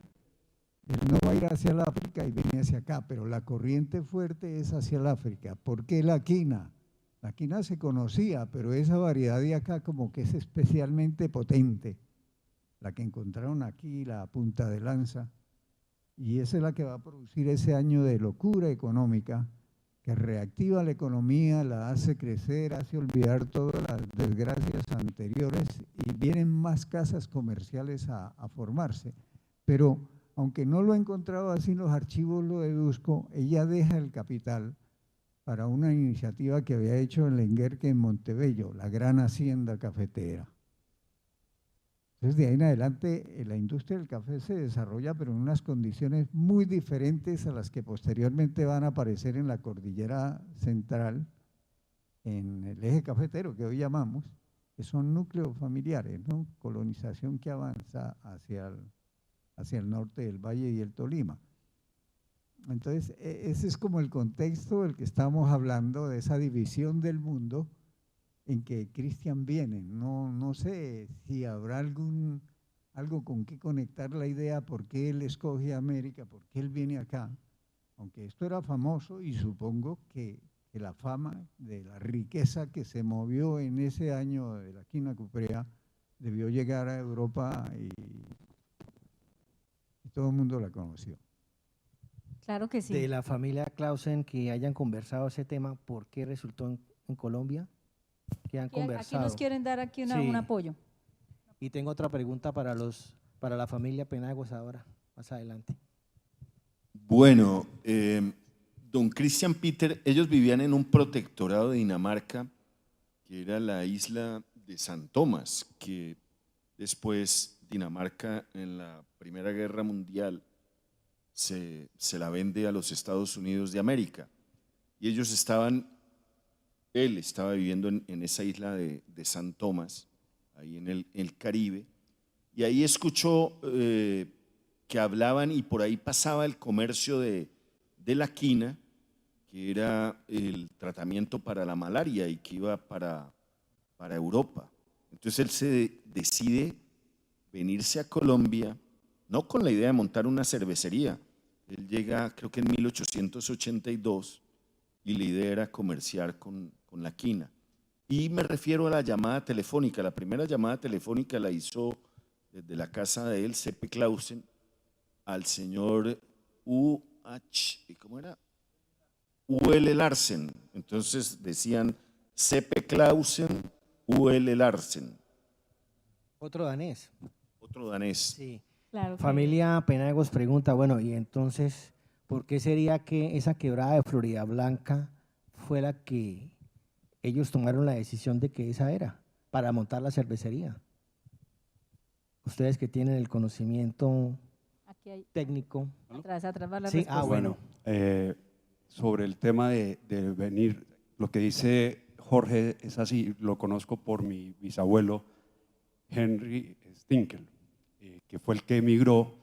Él no va a ir hacia el África y viene hacia acá, pero la corriente fuerte es hacia el África. ¿Por qué la quina? La quina se conocía, pero esa variedad de acá como que es especialmente potente. La que encontraron aquí, la punta de lanza. Y esa es la que va a producir ese año de locura económica, que reactiva la economía, la hace crecer, hace olvidar todas las desgracias anteriores y vienen más casas comerciales a formarse. Pero aunque no lo he encontrado así en los archivos, lo deduzco, ella deja el capital para una iniciativa que había hecho en Lenguerque, en Montebello, la gran hacienda cafetera. Entonces, de ahí en adelante, la industria del café se desarrolla, pero en unas condiciones muy diferentes a las que posteriormente van a aparecer en la cordillera central, en el eje cafetero que hoy llamamos, que son núcleos familiares, ¿no? Colonización que avanza hacia el norte del Valle y el Tolima. Entonces, ese es como el contexto del que estamos hablando, de esa división del mundo en que Cristian viene. No sé si habrá algo con qué conectar la idea, por qué él escoge América, por qué él viene acá, aunque esto era famoso y supongo que la fama de la riqueza que se movió en ese año de la quina cuprea debió llegar a Europa y todo el mundo la conoció. Claro que sí. De la familia Clausen que hayan conversado ese tema, ¿por qué resultó en Colombia? Que han Aquí conversado. nos quieren dar aquí Sí. un apoyo. Y tengo otra pregunta para la familia Penagos ahora, más adelante. Bueno, don Christian Peter, ellos vivían en un protectorado de Dinamarca, que era la isla de San Tomás, que después Dinamarca en la Primera Guerra Mundial se la vende a los Estados Unidos de América. Y él estaba viviendo en esa isla de San Tomás, ahí en el Caribe, y ahí escuchó que hablaban y por ahí pasaba el comercio de la quina, que era el tratamiento para la malaria y que iba para Europa. Entonces él se decide venirse a Colombia, no con la idea de montar una cervecería. Él llega, creo que en 1882, y la idea era comerciar con la quina. Y me refiero a la llamada telefónica. La primera llamada telefónica la hizo desde la casa de él, C.P. Clausen, al señor ¿cómo era? U.L. Larsen. Entonces decían C.P. Clausen, U.L. Larsen. Otro danés. Otro danés. Sí. Claro que- Familia Penagos pregunta, bueno, y entonces, ¿por qué sería que esa quebrada de Florida Blanca fue la que ellos tomaron la decisión de que esa era para montar la cervecería? Ustedes que tienen el conocimiento Aquí hay, técnico. atrás va la Sí, respuesta. bueno. Sobre el tema de venir, lo que dice Jorge es así, lo conozco por mi bisabuelo Henry Stinkel, que fue el que emigró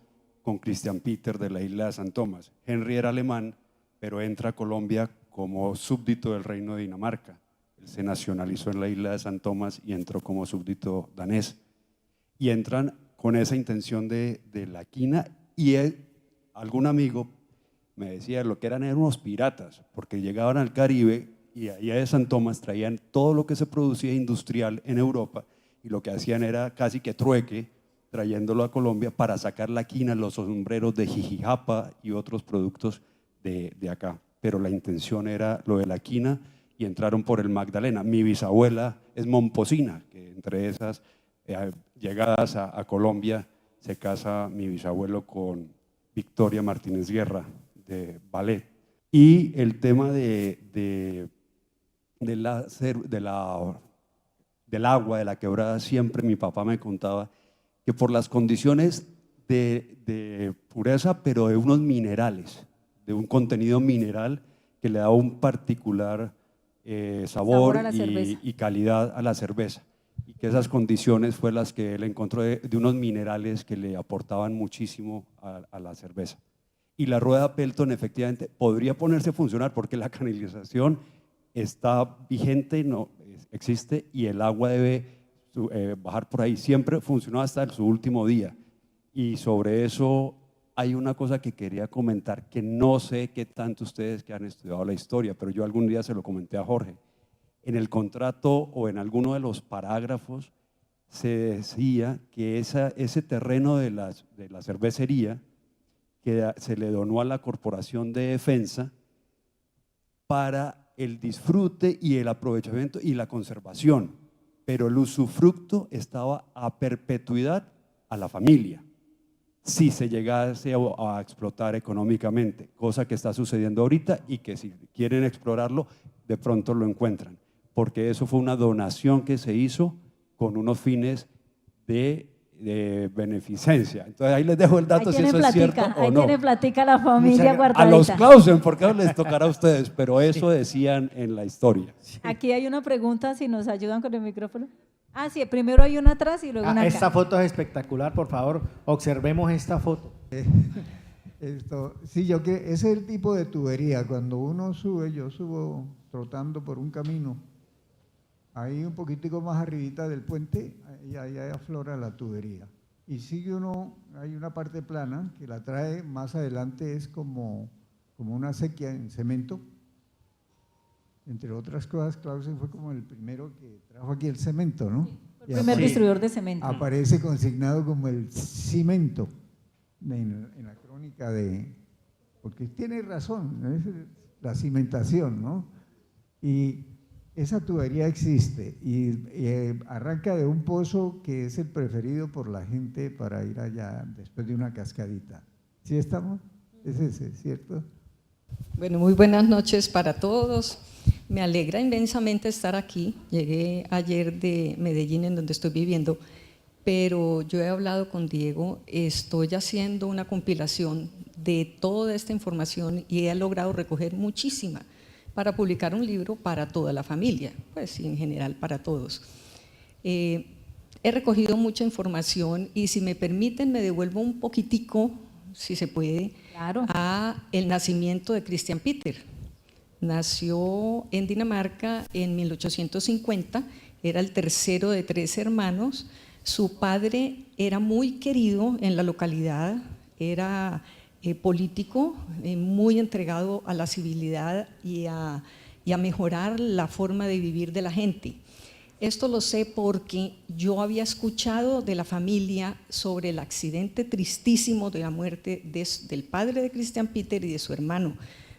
con Christian Peter de la isla de San Tomás. Henry era alemán, pero entra a Colombia como súbdito del reino de Dinamarca. Él se nacionalizó en la isla de San Tomás y entró como súbdito danés. Y entran con esa intención de la quina, y algún amigo me decía lo que eran unos piratas, porque llegaban al Caribe y allá de San Tomás traían todo lo que se producía industrial en Europa y lo que hacían era casi que trueque, trayéndolo a Colombia para sacar la quina, los sombreros de jijijapa y otros productos de acá. Pero la intención era lo de la quina y entraron por el Magdalena. Mi bisabuela es momposina, que entre esas llegadas a Colombia se casa mi bisabuelo con Victoria Martínez Guerra de ballet. Y el tema del agua, de la quebrada, siempre mi papá me contaba que por las condiciones de pureza, pero de unos minerales, de un contenido mineral que le daba un particular sabor a la cerveza. y calidad a la cerveza. Y que esas condiciones fue las que él encontró de unos minerales que le aportaban muchísimo a la cerveza. Y la rueda Pelton efectivamente podría ponerse a funcionar porque la canalización está vigente, no existe, y el agua debe bajar por ahí. Siempre funcionó hasta su último día. Y sobre eso hay una cosa que quería comentar, que no sé qué tanto ustedes que han estudiado la historia, pero yo algún día se lo comenté a Jorge. en el contrato o en alguno de los parágrafos se decía que ese terreno de la cervecería que se le donó a la Corporación de Defensa para el disfrute y el aprovechamiento y la conservación, pero el usufructo estaba a perpetuidad a la familia, si se llegase a explotar económicamente, cosa que está sucediendo ahorita y que si quieren explorarlo, de pronto lo encuentran, porque eso fue una donación que se hizo con unos fines de beneficencia. Entonces ahí les dejo el dato si eso es cierto o ahí no. tiene platica la familia A guardadita. los Clausen, porque ahora les tocará a ustedes, pero eso decían en la historia. Aquí hay una pregunta, si nos ayudan con el micrófono. Ah, sí, primero hay una atrás y luego una acá. Esta foto es espectacular, por favor, observemos esta foto. Sí, ese es el tipo de tubería. Cuando uno sube, yo subo trotando por un camino, ahí un poquitico más arribita del puente, ahí aflora la tubería. Y sigue uno, hay una parte plana que la trae más adelante, es como una acequia en cemento. Entre otras cosas, Clausen fue como el primero que trajo aquí el cemento, ¿no? Sí, el primer distribuidor de cemento. Aparece consignado como el cimento en la crónica porque tiene razón, es la cimentación, ¿no? Y esa tubería existe y arranca de un pozo que es el preferido por la gente para ir allá después de una cascadita. ¿Sí estamos? Es ese, ¿cierto? Bueno, muy buenas noches para todos. Me alegra inmensamente estar aquí. Llegué ayer de Medellín, en donde estoy viviendo, pero yo he hablado con Diego, estoy haciendo una compilación de toda esta información y he logrado recoger muchísima para publicar un libro para toda la familia, pues en general para todos. He recogido mucha información y si me permiten me devuelvo un poquitico, si se puede, claro, a el nacimiento de Christian Peter. Nació en Dinamarca en 1850, era el tercero de 3 hermanos. Su padre era muy querido en la localidad, era político, muy entregado a la civilidad y a mejorar la forma de vivir de la gente. Esto lo sé porque yo había escuchado de la familia sobre el accidente tristísimo de la muerte del padre de Christian Peter y de su hermano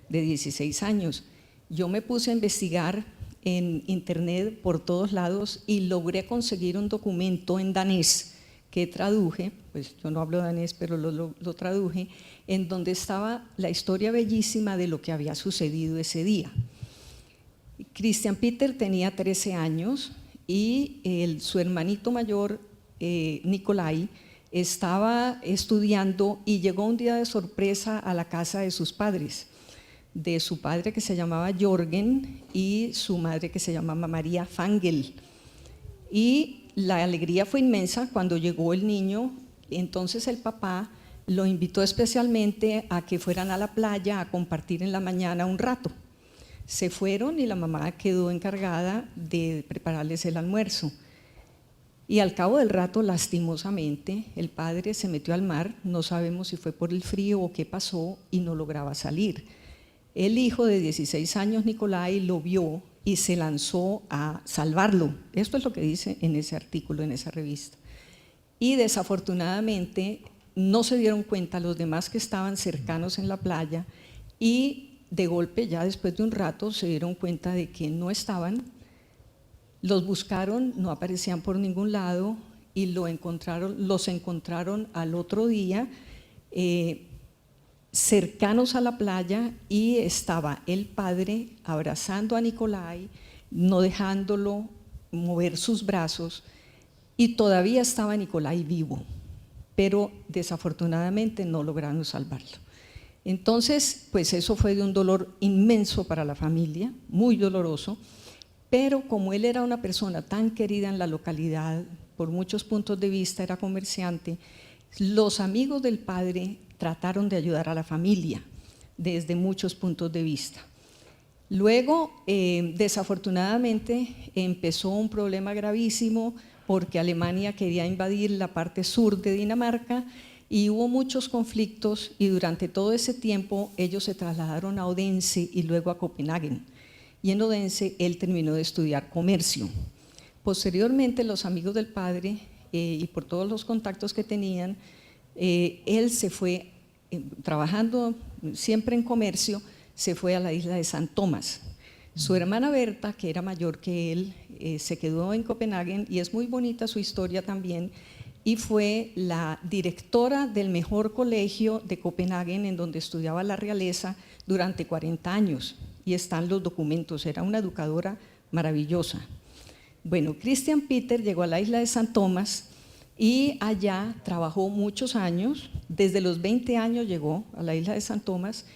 de 16 años. Yo me puse a investigar en internet por todos lados y logré conseguir un documento en danés que traduje, pues yo no hablo danés, pero lo traduje, en donde estaba la historia bellísima de lo que había sucedido ese día. Christian Peter tenía 13 años y su hermanito mayor, Nikolai, estaba estudiando y llegó un día de sorpresa a la casa de sus padres, de su padre que se llamaba Jorgen y su madre que se llamaba María Fangel. Y la alegría fue inmensa cuando llegó el niño. Entonces el papá lo invitó especialmente a que fueran a la playa a compartir en la mañana un rato. Se fueron y la mamá quedó encargada de prepararles el almuerzo. Y al cabo del rato, lastimosamente, el padre se metió al mar, no sabemos si fue por el frío o qué pasó, y no lograba salir. El hijo de 16 años, Nikolai, lo vio y se lanzó a salvarlo. Esto es lo que dice en ese artículo, en esa revista. Y desafortunadamente no se dieron cuenta los demás que estaban cercanos en la playa y de golpe, ya después de un rato, se dieron cuenta de que no estaban. Los buscaron, no aparecían por ningún lado y los encontraron al otro día cercanos a la playa y estaba el padre abrazando a Nikolai, no dejándolo mover sus brazos, y todavía estaba Nikolai vivo, pero desafortunadamente no lograron salvarlo. Entonces, pues eso fue de un dolor inmenso para la familia, muy doloroso, pero como él era una persona tan querida en la localidad, por muchos puntos de vista era comerciante, los amigos del padre trataron de ayudar a la familia desde muchos puntos de vista. Luego, desafortunadamente, empezó un problema gravísimo porque Alemania quería invadir la parte sur de Dinamarca y hubo muchos conflictos y durante todo ese tiempo ellos se trasladaron a Odense y luego a Copenhague. y en Odense él terminó de estudiar comercio. Posteriormente, los amigos del padre y por todos los contactos que tenían, él se fue trabajando siempre en comercio, se fue a la isla de San Tomás. Su hermana Berta, que era mayor que él, se quedó en Copenhague y es muy bonita su historia también, y fue la directora del mejor colegio de Copenhague, en donde estudiaba la realeza durante 40 años, y están los documentos, era una educadora maravillosa. Bueno, Christian Peter llegó a la isla de San Tomás y allá trabajó muchos años, desde los 20 años llegó a la isla de San Tomás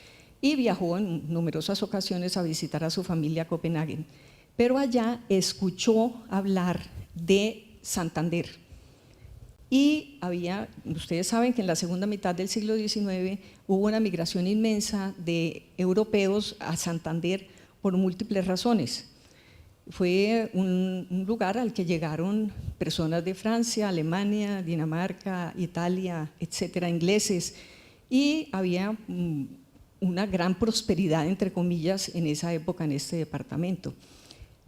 y viajó en numerosas ocasiones a visitar a su familia a Copenhague, pero allá escuchó hablar de Santander. Y ustedes saben que en la segunda mitad del siglo XIX hubo una migración inmensa de europeos a Santander por múltiples razones. Fue un lugar al que llegaron personas de Francia, Alemania, Dinamarca, Italia, etcétera, ingleses, y había una gran prosperidad, entre comillas, en esa época en este departamento.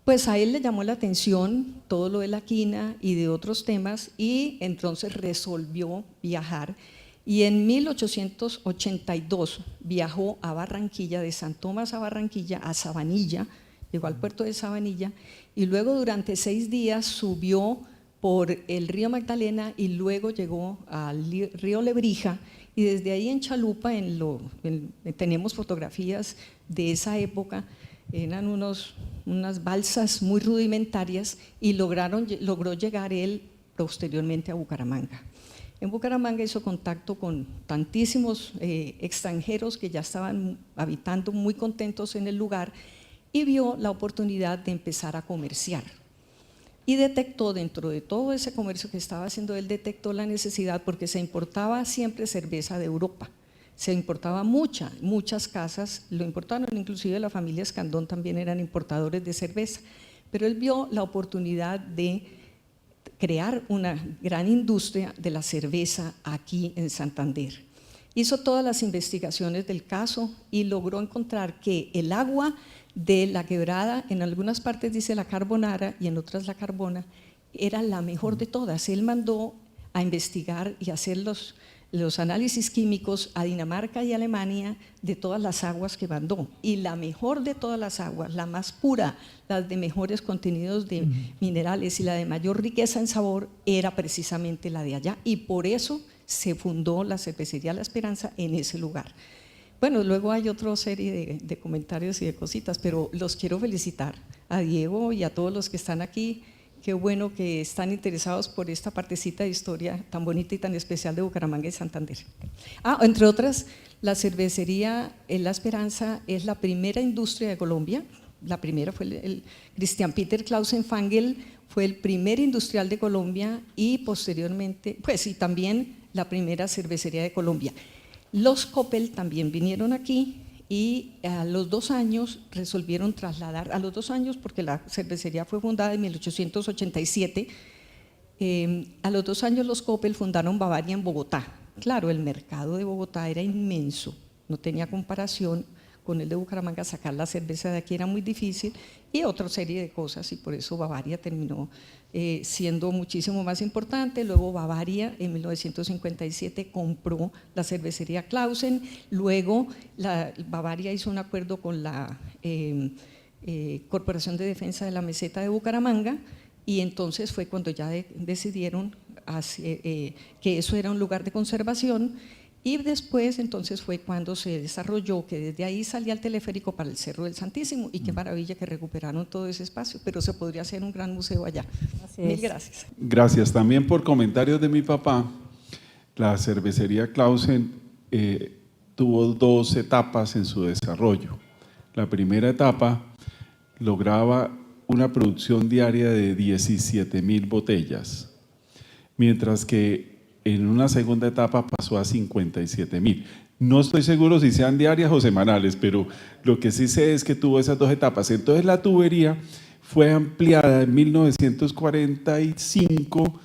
Pues a él le llamó la atención todo lo de la quina y de otros temas, y entonces resolvió viajar, y en 1882 viajó a Barranquilla, de San Tomás a Barranquilla, a Sabanilla, llegó al puerto de Sabanilla, y luego durante 6 días subió por el río Magdalena y luego llegó al río Lebrija, y desde ahí en chalupa, tenemos fotografías de esa época, eran unas balsas muy rudimentarias, y logró llegar él posteriormente a Bucaramanga. En Bucaramanga hizo contacto con tantísimos extranjeros que ya estaban habitando muy contentos en el lugar, y vio la oportunidad de empezar a comerciar. Y detectó, dentro de todo ese comercio que estaba haciendo él, detectó la necesidad, porque se importaba siempre cerveza de Europa, se importaba muchas casas, lo importaron, inclusive la familia Escandón también eran importadores de cerveza, pero él vio la oportunidad de crear una gran industria de la cerveza aquí en Santander. Hizo todas las investigaciones del caso y logró encontrar que el agua de la quebrada, en algunas partes dice la Carbonara y en otras la Carbona, era la mejor de todas. Él mandó a investigar y hacer los análisis químicos a Dinamarca y Alemania de todas las aguas que mandó, y la mejor de todas las aguas, la más pura, la de mejores contenidos de minerales y la de mayor riqueza en sabor, era precisamente la de allá, y por eso se fundó la cervecería La Esperanza en ese lugar. Bueno, luego hay otra serie de comentarios y de cositas, pero los quiero felicitar a Diego y a todos los que están aquí. Qué bueno que están interesados por esta partecita de historia tan bonita y tan especial de Bucaramanga y Santander. Entre otras, la cervecería La Esperanza es la primera industria de Colombia. La primera fue el Christian Peter Clausen Fangel, fue el primer industrial de Colombia, y posteriormente, pues y también la primera cervecería de Colombia. Los Coppel también vinieron aquí, y a los 2 años resolvieron trasladar, a los 2 años porque la cervecería fue fundada en 1887, a los 2 años los Coppel fundaron Bavaria en Bogotá. Claro, el mercado de Bogotá era inmenso, no tenía comparación con el de Bucaramanga, sacar la cerveza de aquí era muy difícil, y otra serie de cosas, y por eso Bavaria terminó siendo muchísimo más importante. Luego Bavaria en 1957 compró la cervecería Clausen, luego Bavaria hizo un acuerdo con la Corporación de Defensa de la Meseta de Bucaramanga, y entonces fue cuando ya decidieron que eso era un lugar de conservación. Y después entonces fue cuando se desarrolló, que desde ahí salía el teleférico para el Cerro del Santísimo, y qué maravilla que recuperaron todo ese espacio, pero se podría hacer un gran museo allá. Mil gracias. Gracias también por comentarios de mi papá. La cervecería Clausen tuvo 2 etapas en su desarrollo. La primera etapa lograba una producción diaria de 17,000 botellas, mientras que en una segunda etapa pasó a 57,000. No estoy seguro si sean diarias o semanales, pero lo que sí sé es que tuvo esas 2 etapas. Entonces la tubería fue ampliada en 1945,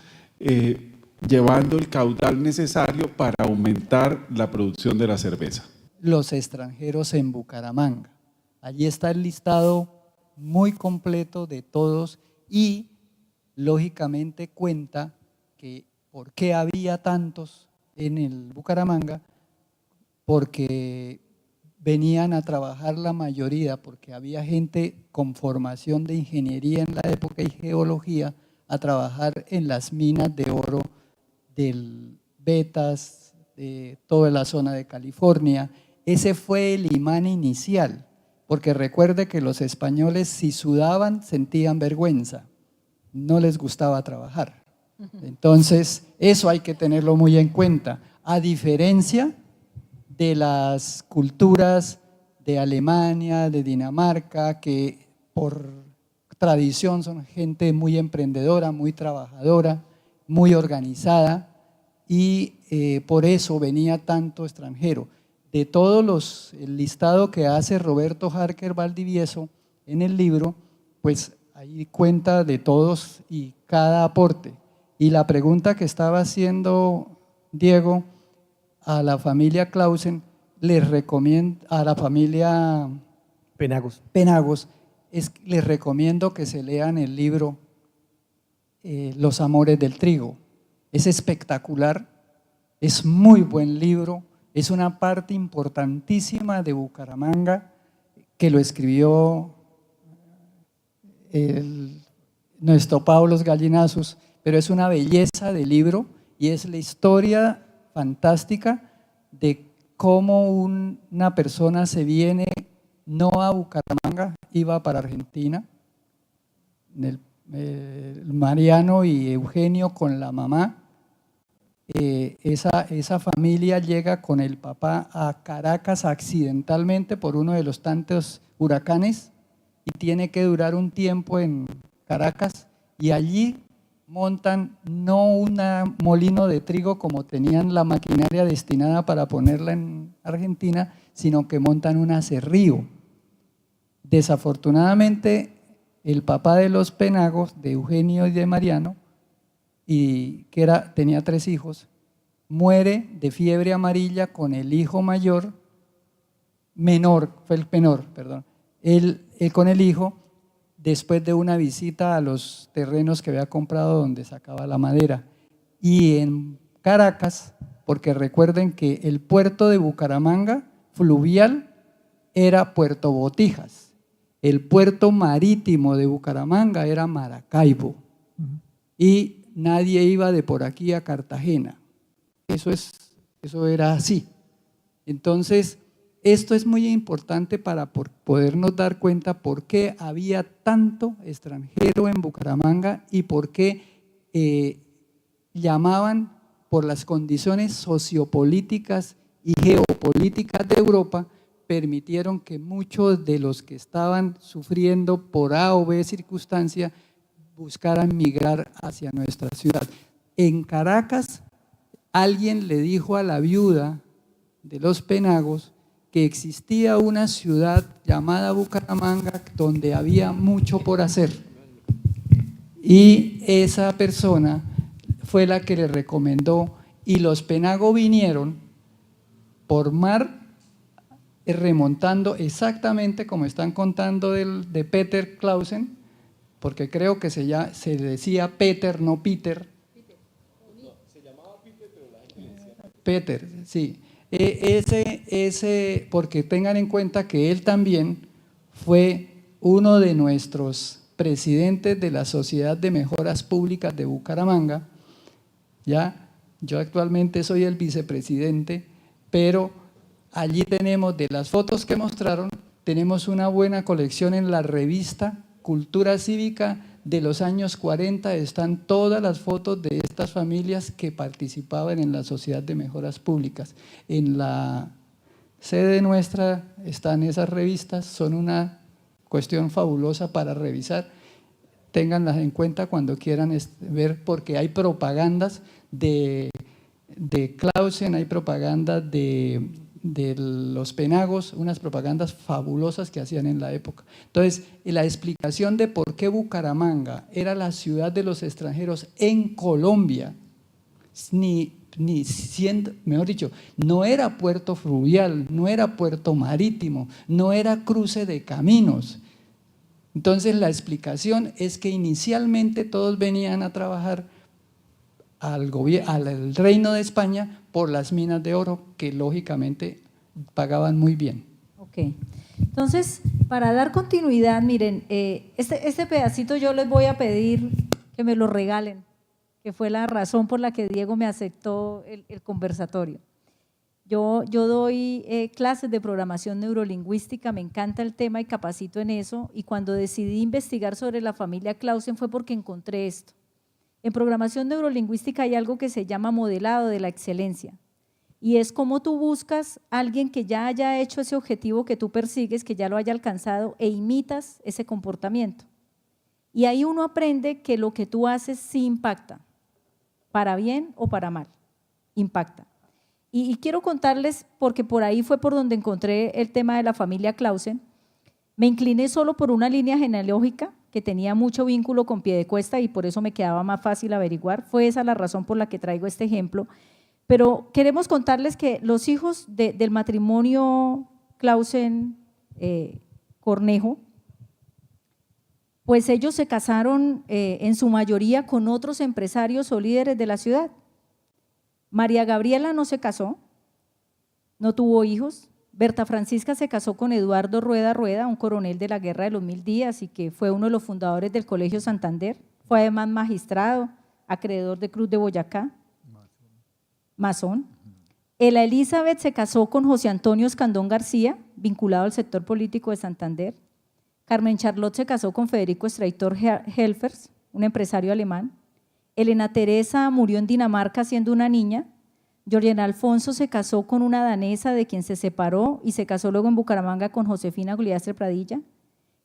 llevando el caudal necesario para aumentar la producción de la cerveza. Los extranjeros en Bucaramanga. Allí está el listado muy completo de todos y lógicamente cuenta que por qué había tantos en el Bucaramanga, porque venían a trabajar la mayoría, porque había gente con formación de ingeniería en la época y geología a trabajar en las minas de oro del Betas, de toda la zona de California. Ese fue el imán inicial, porque recuerde que los españoles si sudaban sentían vergüenza, no les gustaba trabajar. Entonces, eso hay que tenerlo muy en cuenta, a diferencia de las culturas de Alemania, de Dinamarca, que por tradición son gente muy emprendedora, muy trabajadora, muy organizada, y por eso venía tanto extranjero. De todos el listado que hace Roberto Harker Valdivieso en el libro, pues ahí cuenta de todos y cada aporte. Y la pregunta que estaba haciendo Diego a la familia Clausen, les recomiendo, a la familia Penagos, les recomiendo que se lean el libro Los Amores del Trigo. Es espectacular, es muy buen libro, es una parte importantísima de Bucaramanga que lo escribió nuestro Pablos Gallinazos, pero es una belleza de libro y es la historia fantástica de cómo una persona se viene no a Bucaramanga, iba para Argentina, Mariano y Eugenio con la mamá. Esa familia llega con el papá a Caracas accidentalmente por uno de los tantos huracanes y tiene que durar un tiempo en Caracas y allí montan no un molino de trigo como tenían la maquinaria destinada para ponerla en Argentina, sino que montan un aserrío. Desafortunadamente, el papá de los Penagos, de Eugenio y de Mariano, y que tenía 3 hijos, muere de fiebre amarilla con el hijo mayor, con el hijo, después de una visita a los terrenos que había comprado donde sacaba la madera. Y en Caracas, porque recuerden que el puerto de Bucaramanga fluvial era Puerto Botijas, el puerto marítimo de Bucaramanga era Maracaibo, y nadie iba de por aquí a Cartagena. Eso era así. Entonces, esto es muy importante para podernos dar cuenta por qué había tanto extranjero en Bucaramanga y por qué llamaban por las condiciones sociopolíticas y geopolíticas de Europa, permitieron que muchos de los que estaban sufriendo por A o B circunstancia buscaran migrar hacia nuestra ciudad. En Caracas, alguien le dijo a la viuda de los Penagos que existía una ciudad llamada Bucaramanga donde había mucho por hacer. Y esa persona fue la que le recomendó, y los Penagos vinieron por mar, remontando exactamente como están contando de Peter Clausen, porque creo que se decía Peter, no Peter. Peter, sí. Porque tengan en cuenta que él también fue uno de nuestros presidentes de la Sociedad de Mejoras Públicas de Bucaramanga. Ya, yo actualmente soy el vicepresidente, pero allí tenemos, de las fotos que mostraron, tenemos una buena colección en la revista Cultura Cívica de los años 40, están todas las fotos de estas familias que participaban en la Sociedad de Mejoras Públicas. En la sede nuestra están esas revistas, son una cuestión fabulosa para revisar. Ténganlas en cuenta cuando quieran ver, porque hay propagandas de Clausen, hay propagandas de los Penagos, unas propagandas fabulosas que hacían en la época. Entonces, la explicación de por qué Bucaramanga era la ciudad de los extranjeros en Colombia, mejor dicho, no era puerto fluvial, no era puerto marítimo, no era cruce de caminos. Entonces la explicación es que inicialmente todos venían a trabajar al Reino de España por las minas de oro, que lógicamente pagaban muy bien. Ok. Entonces, para dar continuidad, miren, este pedacito yo les voy a pedir que me lo regalen, que fue la razón por la que Diego me aceptó el conversatorio. Yo doy clases de programación neurolingüística, me encanta el tema y capacito en eso, y cuando decidí investigar sobre la familia Clausen fue porque encontré esto. En programación neurolingüística hay algo que se llama modelado de la excelencia, y es como tú buscas a alguien que ya haya hecho ese objetivo que tú persigues, que ya lo haya alcanzado, e imitas ese comportamiento. Y ahí uno aprende que lo que tú haces sí impacta, para bien o para mal, impacta. Y quiero contarles, porque por ahí fue por donde encontré el tema de la familia Clausen. Me incliné solo por una línea genealógica que tenía mucho vínculo con Piedecuesta y por eso me quedaba más fácil averiguar. Fue esa la razón por la que traigo este ejemplo. Pero queremos contarles que los hijos del matrimonio Clausen-Cornejo, pues ellos se casaron en su mayoría con otros empresarios o líderes de la ciudad. María Gabriela no se casó, no tuvo hijos. Berta Francisca se casó con Eduardo Rueda Rueda, un coronel de la Guerra de los 1000 días y que fue uno de los fundadores del Colegio Santander. Fue además magistrado, acreedor de Cruz de Boyacá, masón. Ela Elizabeth se casó con José Antonio Escandón García, vinculado al sector político de Santander. Carmen Charlotte se casó con Federico Straitor Helfers, un empresario alemán. Elena Teresa murió en Dinamarca siendo una niña. Jorgen Alfonso se casó con una danesa de quien se separó y se casó luego en Bucaramanga con Josefina Goliastre Pradilla.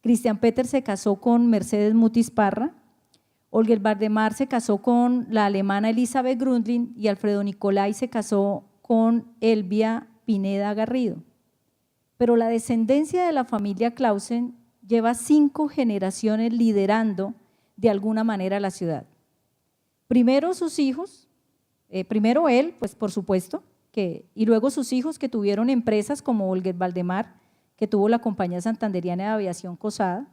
Cristian Peter se casó con Mercedes Mutis Parra. Olger Valdemar se casó con la alemana Elisabeth Grundlin y Alfredo Nicolai se casó con Elvia Pineda Garrido. Pero la descendencia de la familia Clausen lleva 5 generaciones liderando de alguna manera la ciudad. Primero sus hijos, primero él, pues por supuesto, y luego sus hijos que tuvieron empresas como Olger Valdemar, que tuvo la compañía santanderiana de aviación Cosada,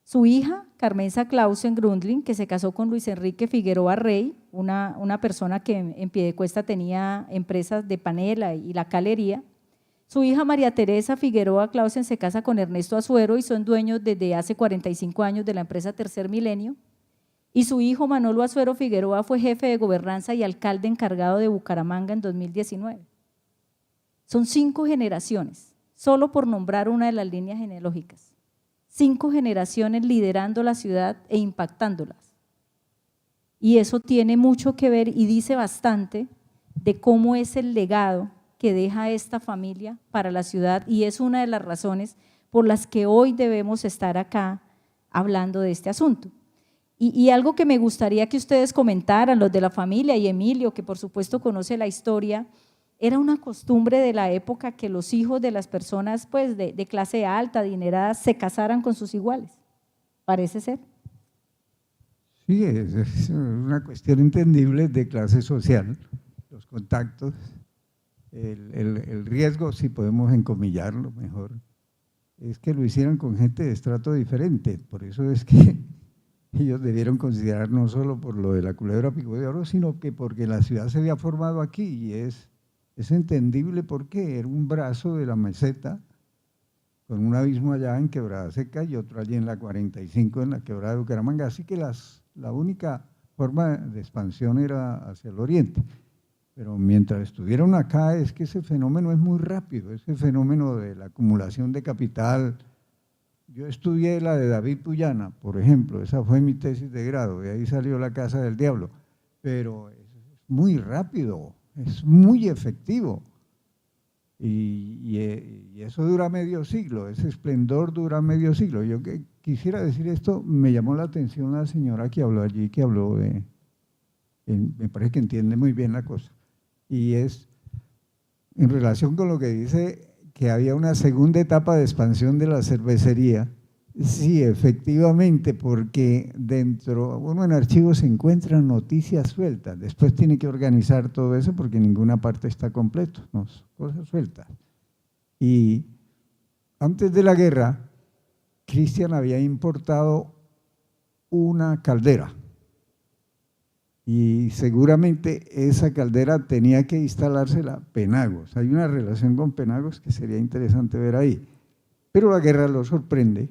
su hija Carmenza Clausen Grundlin, que se casó con Luis Enrique Figueroa Rey, una persona que en Piedecuesta tenía empresas de panela y la calería. Su hija María Teresa Figueroa Clausen se casa con Ernesto Azuero y son dueños desde hace 45 años de la empresa Tercer Milenio. Y su hijo Manolo Azuero Figueroa fue jefe de gobernanza y alcalde encargado de Bucaramanga en 2019. Son 5 generaciones, solo por nombrar una de las líneas genealógicas. 5 generaciones liderando la ciudad e impactándolas. Y eso tiene mucho que ver y dice bastante de cómo es el legado que deja esta familia para la ciudad y es una de las razones por las que hoy debemos estar acá hablando de este asunto. Y algo que me gustaría que ustedes comentaran, los de la familia y Emilio, que por supuesto conoce la historia, era una costumbre de la época que los hijos de las personas pues, de clase alta, adineradas, se casaran con sus iguales, parece ser. Sí, es una cuestión entendible de clase social, los contactos, el riesgo, si podemos encomillarlo mejor, es que lo hicieran con gente de estrato diferente, por eso es que ellos debieron considerar no solo por lo de la culebra pico de oro, sino que porque la ciudad se había formado aquí y es entendible porque era un brazo de la meseta con un abismo allá en Quebrada Seca y otro allí en la 45 en la Quebrada de Bucaramanga, así que la única forma de expansión era hacia el oriente. Pero mientras estuvieron acá es que ese fenómeno es muy rápido, ese fenómeno de la acumulación de capital. Yo estudié la de David Puyana, por ejemplo, esa fue mi tesis de grado, de ahí salió La Casa del Diablo, pero es muy rápido, es muy efectivo y eso dura medio siglo, ese esplendor dura medio siglo. Yo que quisiera decir esto, me llamó la atención la señora que habló allí, que habló me parece que entiende muy bien la cosa, y es en relación con lo que dice que había una segunda etapa de expansión de la cervecería. Sí, efectivamente, porque uno en archivos se encuentra noticias sueltas, después tiene que organizar todo eso porque ninguna parte está completo, no, cosas sueltas. Y antes de la guerra, Cristian había importado una caldera y seguramente esa caldera tenía que instalársela Penagos. Hay una relación con Penagos que sería interesante ver ahí. Pero la guerra lo sorprende.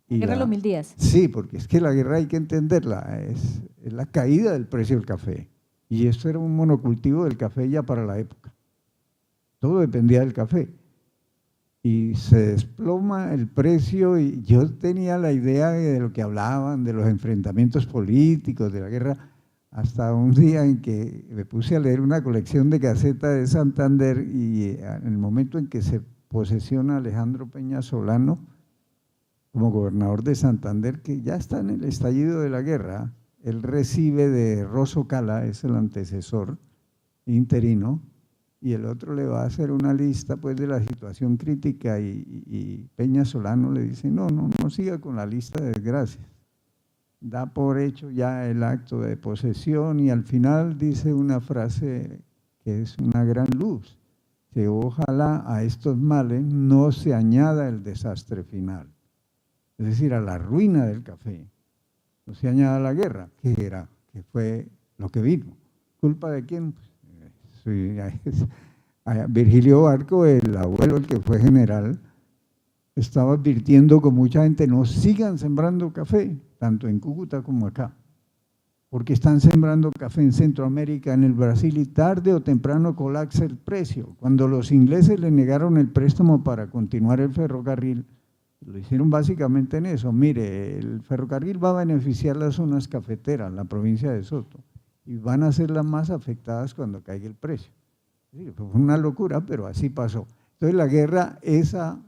La guerra de los 1000 días. Sí, porque es que la guerra hay que entenderla, es la caída del precio del café. Y esto era un monocultivo del café ya para la época. Todo dependía del café. Y se desploma el precio y yo tenía la idea de lo que hablaban, de los enfrentamientos políticos, de la guerra, hasta un día en que me puse a leer una colección de casetas de Santander y en el momento en que se posesiona Alejandro Peña Solano como gobernador de Santander, que ya está en el estallido de la guerra, él recibe de Rosso Cala, es el antecesor interino, y el otro le va a hacer una lista pues de la situación crítica y Peña Solano le dice, no siga con la lista de desgracias. Da por hecho ya el acto de posesión y al final dice una frase que es una gran luz, que ojalá a estos males no se añada el desastre final, es decir, a la ruina del café, no se añada la guerra, que fue lo que vino. ¿Culpa de quién? Virgilio Barco, el abuelo, el que fue general, estaba advirtiendo con mucha gente, no sigan sembrando café, tanto en Cúcuta como acá, porque están sembrando café en Centroamérica, en el Brasil, y tarde o temprano colapsa el precio. Cuando los ingleses le negaron el préstamo para continuar el ferrocarril, lo hicieron básicamente en eso. Mire, el ferrocarril va a beneficiar las zonas cafeteras, la provincia de Soto, y van a ser las más afectadas cuando caiga el precio. Sí, fue una locura, pero así pasó. Entonces la guerra, esa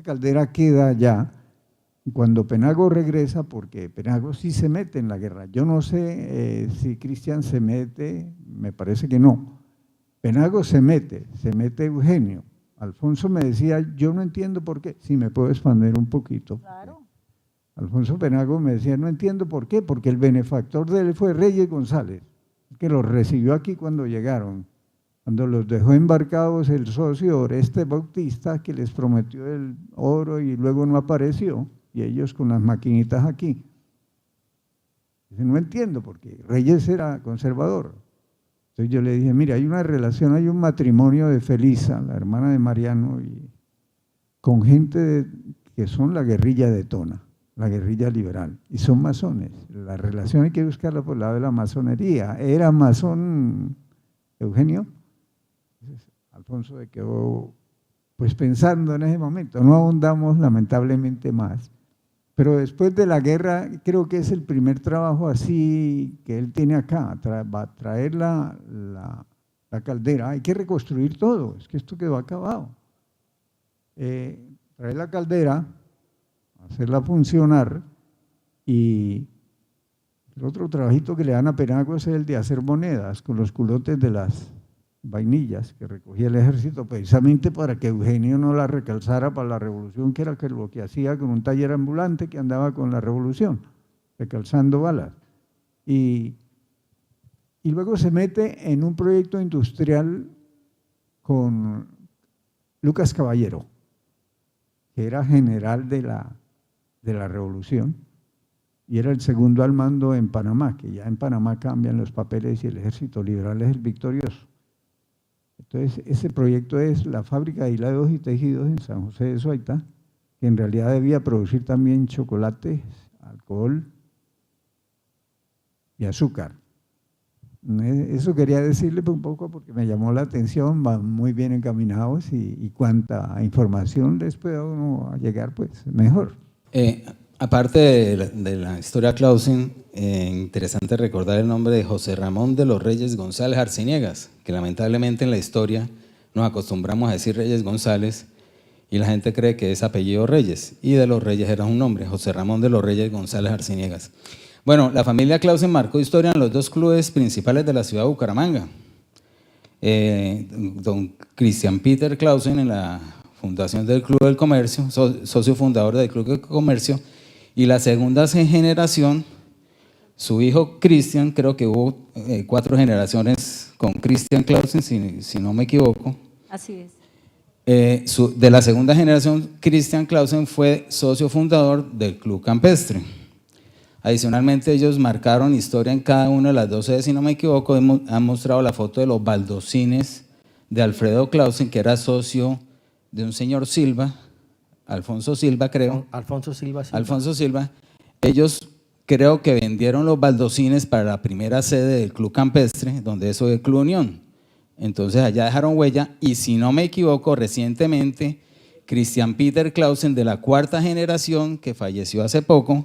caldera queda allá cuando Penagos regresa, porque Penagos sí se mete en la guerra. Yo no sé si Cristian se mete, me parece que no. Penagos se mete Eugenio. Alfonso me decía, yo no entiendo por qué, si me puedo expandir un poquito. Claro. Alfonso Penagos me decía, no entiendo por qué, porque el benefactor de él fue Reyes González, que los recibió aquí cuando llegaron. Cuando los dejó embarcados el socio Oreste Bautista, que les prometió el oro y luego no apareció, y ellos con las maquinitas aquí. Dice, no entiendo, porque Reyes era conservador. Entonces yo le dije, mira, hay una relación, hay un matrimonio de Felisa, la hermana de Mariano, con gente que son la guerrilla de Tona, la guerrilla liberal, y son masones. La relación hay que buscarla por el lado de la masonería. ¿Era masón Eugenio? Alfonso se quedó pues pensando en ese momento, no ahondamos lamentablemente más, pero después de la guerra creo que es el primer trabajo así que él tiene acá, va a traer la caldera, hay que reconstruir todo, es que esto quedó acabado, traer la caldera, hacerla funcionar y el otro trabajito que le dan a Penagos es el de hacer monedas con los culotes de las vainillas que recogía el ejército precisamente para que Eugenio no la recalzara para la revolución, que era lo que hacía con un taller ambulante que andaba con la revolución, recalzando balas. Y luego se mete en un proyecto industrial con Lucas Caballero, que era general de la revolución y era el segundo al mando en Panamá, que ya en Panamá cambian los papeles y el ejército liberal es el victorioso. Entonces, ese proyecto es la fábrica de hilados y tejidos en San José de Suaita, que en realidad debía producir también chocolate, alcohol y azúcar. Eso quería decirle un poco porque me llamó la atención, van muy bien encaminados y cuanta información les pueda uno llegar, pues mejor. Aparte de la historia Clausen, interesante recordar el nombre de José Ramón de los Reyes González Arciniegas, que lamentablemente en la historia nos acostumbramos a decir Reyes González y la gente cree que es apellido Reyes, y de los Reyes era un nombre, José Ramón de los Reyes González Arciniegas. Bueno, la familia Clausen marcó historia en los dos clubes principales de la ciudad de Bucaramanga. Don Cristian Peter Clausen en la fundación del Club del Comercio, socio fundador del Club del Comercio, y la segunda generación, su hijo Cristian, creo que hubo 4 generaciones con Cristian Clausen, si no me equivoco. Así es. De la segunda generación, Christian Clausen fue socio fundador del Club Campestre. Adicionalmente, ellos marcaron historia en cada una de las dos sedes, si no me equivoco. Han mostrado la foto de los baldocines de Alfredo Clausen, que era socio de un señor Silva, Alfonso Silva, creo. Alfonso Silva. Alfonso Silva. Ellos creo que vendieron los baldocines para la primera sede del Club Campestre, donde eso es el Club Unión. Entonces allá dejaron huella, y si no me equivoco, recientemente, Christian Peter Clausen, de la cuarta generación, que falleció hace poco,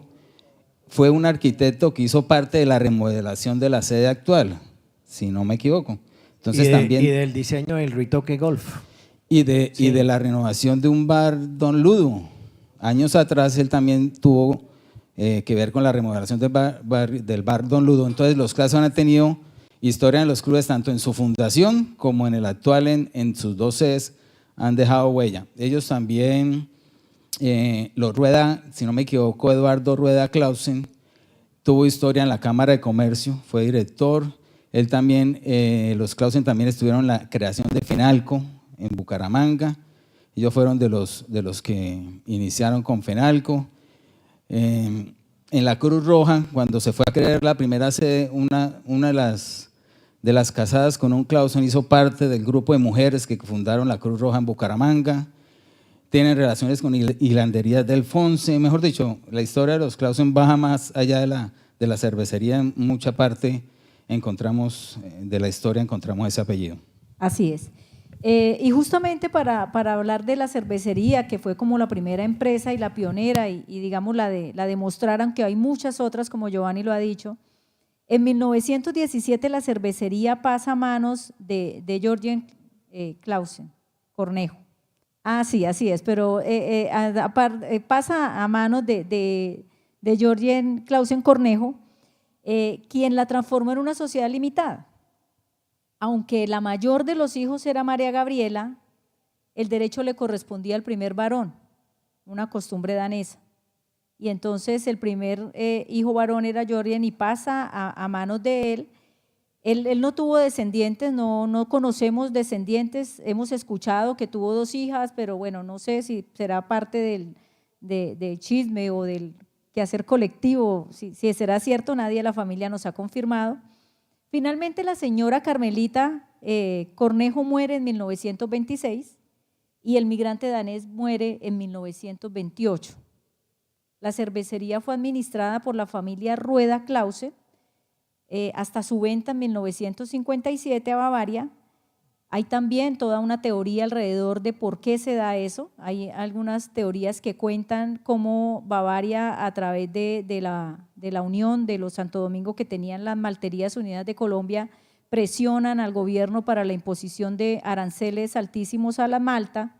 fue un arquitecto que hizo parte de la remodelación de la sede actual, si no me equivoco. Entonces, y del diseño del Ritoque Golf. Y de la renovación de un bar Don Ludo. Años atrás él también tuvo que ver con la remodelación del bar Don Ludo. Entonces los Clausen han tenido historia en los clubes, tanto en su fundación como en el actual, en sus dos sedes, han dejado huella. Ellos también, los Rueda, si no me equivoco, Eduardo Rueda Clausen, tuvo historia en la Cámara de Comercio, fue director. Él también, los Clausen también estuvieron en la creación de FENALCO en Bucaramanga. Ellos fueron de los que iniciaron con FENALCO. En la Cruz Roja, cuando se fue a crear la primera sede, una de las casadas con un Clausen hizo parte del grupo de mujeres que fundaron la Cruz Roja en Bucaramanga. Tienen relaciones con hilanderías del Fonse. Mejor dicho, la historia de los Clausen baja más allá de la cervecería. En mucha parte de la historia encontramos ese apellido. Así es. Y justamente para hablar de la cervecería, que fue como la primera empresa y la pionera y digamos la de mostrar, aunque hay muchas otras, como Giovanni lo ha dicho, en 1917 la cervecería pasa a manos de Georgen Clausen Cornejo. Ah, sí, así es, pero pasa a manos de Georgen Clausen Cornejo, quien la transformó en una sociedad limitada. Aunque la mayor de los hijos era María Gabriela, el derecho le correspondía al primer varón, una costumbre danesa. Y entonces el primer hijo varón era Georgen y pasa a manos de él. Él no tuvo descendientes, no conocemos descendientes, hemos escuchado que tuvo 2 hijas, pero bueno, no sé si será parte del chisme o del quehacer colectivo, si será cierto, nadie de la familia nos ha confirmado. Finalmente la señora Carmelita Cornejo muere en 1926 y el migrante danés muere en 1928. La cervecería fue administrada por la familia Rueda Clausen hasta su venta en 1957 a Bavaria. Hay también toda una teoría alrededor de por qué se da eso. Hay algunas teorías que cuentan cómo Bavaria, a través de la unión de los Santo Domingo que tenían las Malterías Unidas de Colombia, presionan al gobierno para la imposición de aranceles altísimos a la malta,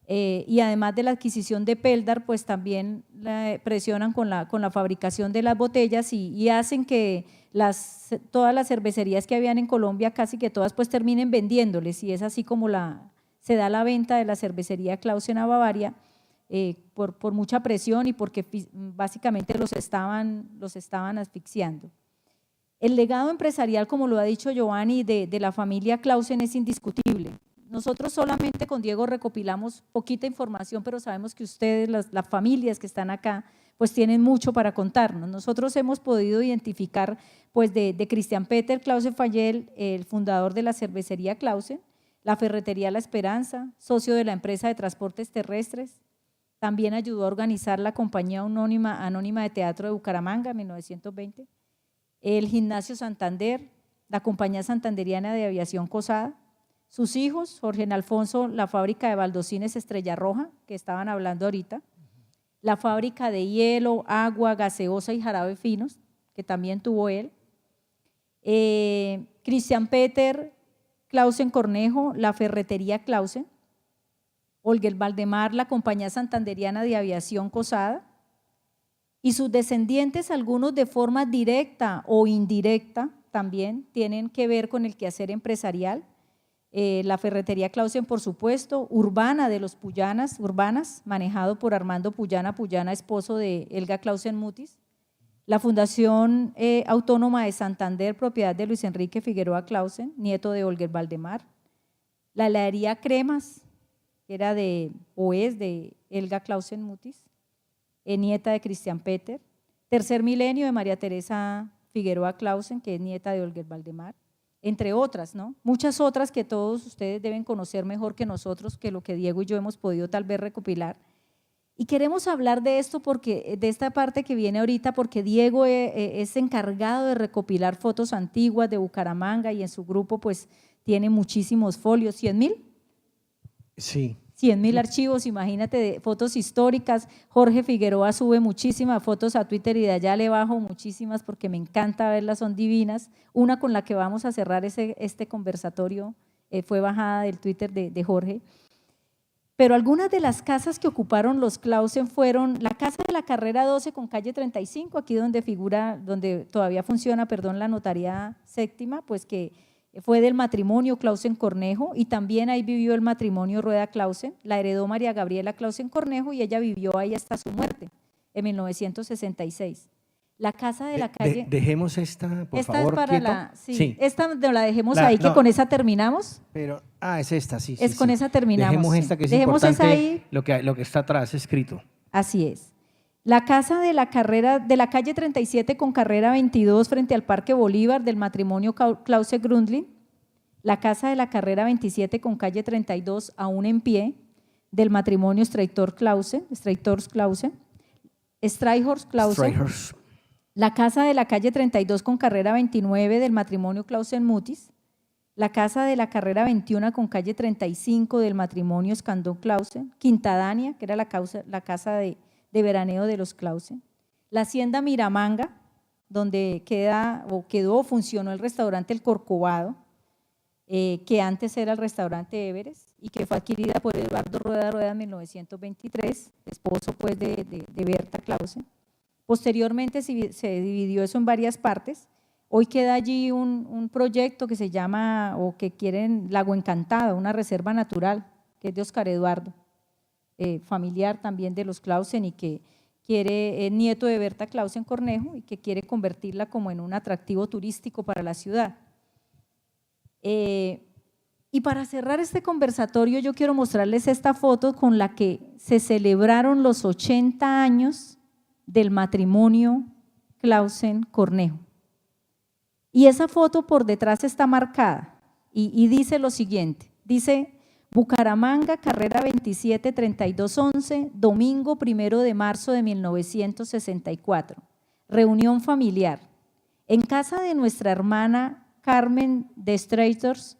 y además de la adquisición de Peldar, pues también presionan con la fabricación de las botellas y hacen que todas las cervecerías que habían en Colombia, casi que todas, pues terminen vendiéndoles, y es así como se da la venta de la cervecería Clausen a Bavaria, por mucha presión y porque básicamente los estaban asfixiando. El legado empresarial, como lo ha dicho Giovanni, de la familia Clausen es indiscutible. Nosotros solamente con Diego recopilamos poquita información, pero sabemos que ustedes, las familias que están acá, pues tienen mucho para contarnos. Nosotros hemos podido identificar pues de Christian Peter Clausen Fayel, el fundador de la cervecería Clausen, la ferretería La Esperanza, socio de la empresa de transportes terrestres, también ayudó a organizar la compañía anónima de teatro de Bucaramanga en 1920, el gimnasio Santander, la compañía santanderiana de aviación Cosada, sus hijos, Jorge Alfonso, la fábrica de baldocines Estrella Roja, que estaban hablando ahorita, la fábrica de hielo, agua, gaseosa y jarabe finos, que también tuvo él, Christian Peter Clausen Cornejo, la ferretería Clausen, Olger Valdemar, la compañía santanderiana de aviación Cosada, y sus descendientes, algunos de forma directa o indirecta, también tienen que ver con el quehacer empresarial. La ferretería Clausen, por supuesto, Urbana de los Puyanas, Urbanas, manejado por Armando Puyana, esposo de Elga Clausen Mutis, la Fundación Autónoma de Santander, propiedad de Luis Enrique Figueroa Clausen, nieto de Olger Valdemar, la heladería Cremas, que era o es de Helga Clausen Mutis, nieta de Christian Peter. Tercer milenio de María Teresa Figueroa Clausen, que es nieta de Olger Valdemar, entre otras, ¿no? Muchas otras que todos ustedes deben conocer mejor que nosotros, que lo que Diego y yo hemos podido tal vez recopilar. Y queremos hablar de esto, porque de esta parte que viene ahorita, porque Diego es encargado de recopilar fotos antiguas de Bucaramanga y en su grupo pues tiene muchísimos folios, ¿100.000? Sí. 100.000 archivos, imagínate, de fotos históricas. Jorge Figueroa sube muchísimas fotos a Twitter y de allá le bajo muchísimas porque me encanta verlas, son divinas. Una con la que vamos a cerrar este conversatorio fue bajada del Twitter de Jorge. Pero algunas de las casas que ocuparon los Clausen fueron la casa de la Carrera 12 con calle 35, aquí donde todavía funciona, la notaría séptima, pues que fue del matrimonio Clausen Cornejo, y también ahí vivió el matrimonio Rueda Clausen. La heredó María Gabriela Clausen Cornejo y ella vivió ahí hasta su muerte en 1966. La casa de la calle… Dejemos esta, por esta favor, es para quieto. la… Sí, Sí. esta la dejemos ahí, que con esa terminamos. Pero, es esta, sí. Es con esa terminamos. Dejemos sí. esta, que es Dejemos importante, esa ahí. lo que está atrás escrito. Así es. La casa de la calle 37 con carrera 22 frente al Parque Bolívar del matrimonio Clausen Grundlin. La casa de la carrera 27 con calle 32 aún en pie del matrimonio Streithorst Clausen. La casa de la calle 32 con carrera 29 del matrimonio Clausen Mutis. La casa de la carrera 21 con calle 35 del matrimonio Escandón Clausen. Quintadania, que era la casa de veraneo de los Clausen. La hacienda Miramanga, donde funcionó el restaurante El Corcovado, que antes era el restaurante Everest y que fue adquirida por Eduardo Rueda en 1923, esposo pues de Berta Clausen. Posteriormente se dividió eso en varias partes. Hoy queda allí un proyecto que se llama, o que quieren, Lago Encantado, una reserva natural, que es de Oscar Eduardo, familiar también de los Clausen, y que es nieto de Berta Clausen Cornejo y que quiere convertirla como en un atractivo turístico para la ciudad. Y para cerrar este conversatorio yo quiero mostrarles esta foto con la que se celebraron los 80 años del matrimonio Clausen Cornejo. Y esa foto por detrás está marcada y dice lo siguiente, dice: Bucaramanga, carrera 27 3211, domingo 1 de marzo de 1964, reunión familiar, en casa de nuestra hermana Carmen de Streithorst,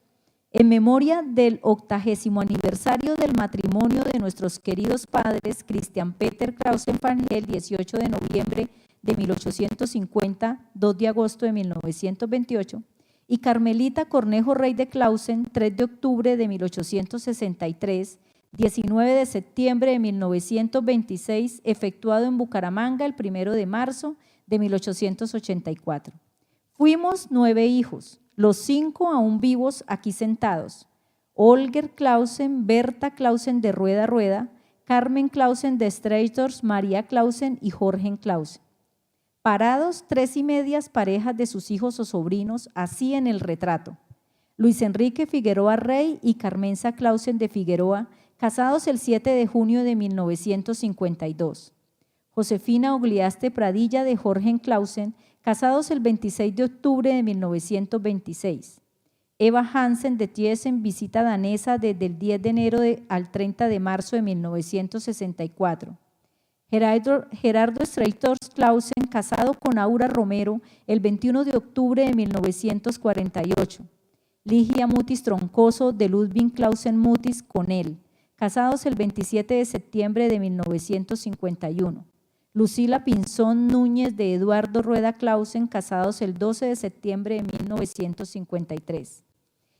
en memoria del 80º aniversario del matrimonio de nuestros queridos padres Christian Peter Clausen Fangel, 18 de noviembre de 1850, 2 de agosto de 1928, y Carmelita Cornejo Rey de Clausen, 3 de octubre de 1863, 19 de septiembre de 1926, efectuado en Bucaramanga el 1 de marzo de 1884. Fuimos 9 hijos, los 5 aún vivos aquí sentados: Olger Clausen, Berta Clausen de Rueda, Carmen Clausen de Streithorst, María Clausen y Jorge Clausen. Parados 3 y medias parejas de sus hijos o sobrinos, así en el retrato: Luis Enrique Figueroa Rey y Carmenza Clausen de Figueroa, casados el 7 de junio de 1952. Josefina Ogliaste Pradilla de Jorge Clausen, casados el 26 de octubre de 1926. Eva Hansen de Thiesen, visita danesa desde el 10 de enero al 30 de marzo de 1964. Gerardo Streithorst Clausen, casado con Aura Romero el 21 de octubre de 1948. Ligia Mutis Troncoso de Ludwig Clausen Mutis con él, casados el 27 de septiembre de 1951. Lucila Pinzón Núñez de Eduardo Rueda Clausen, casados el 12 de septiembre de 1953.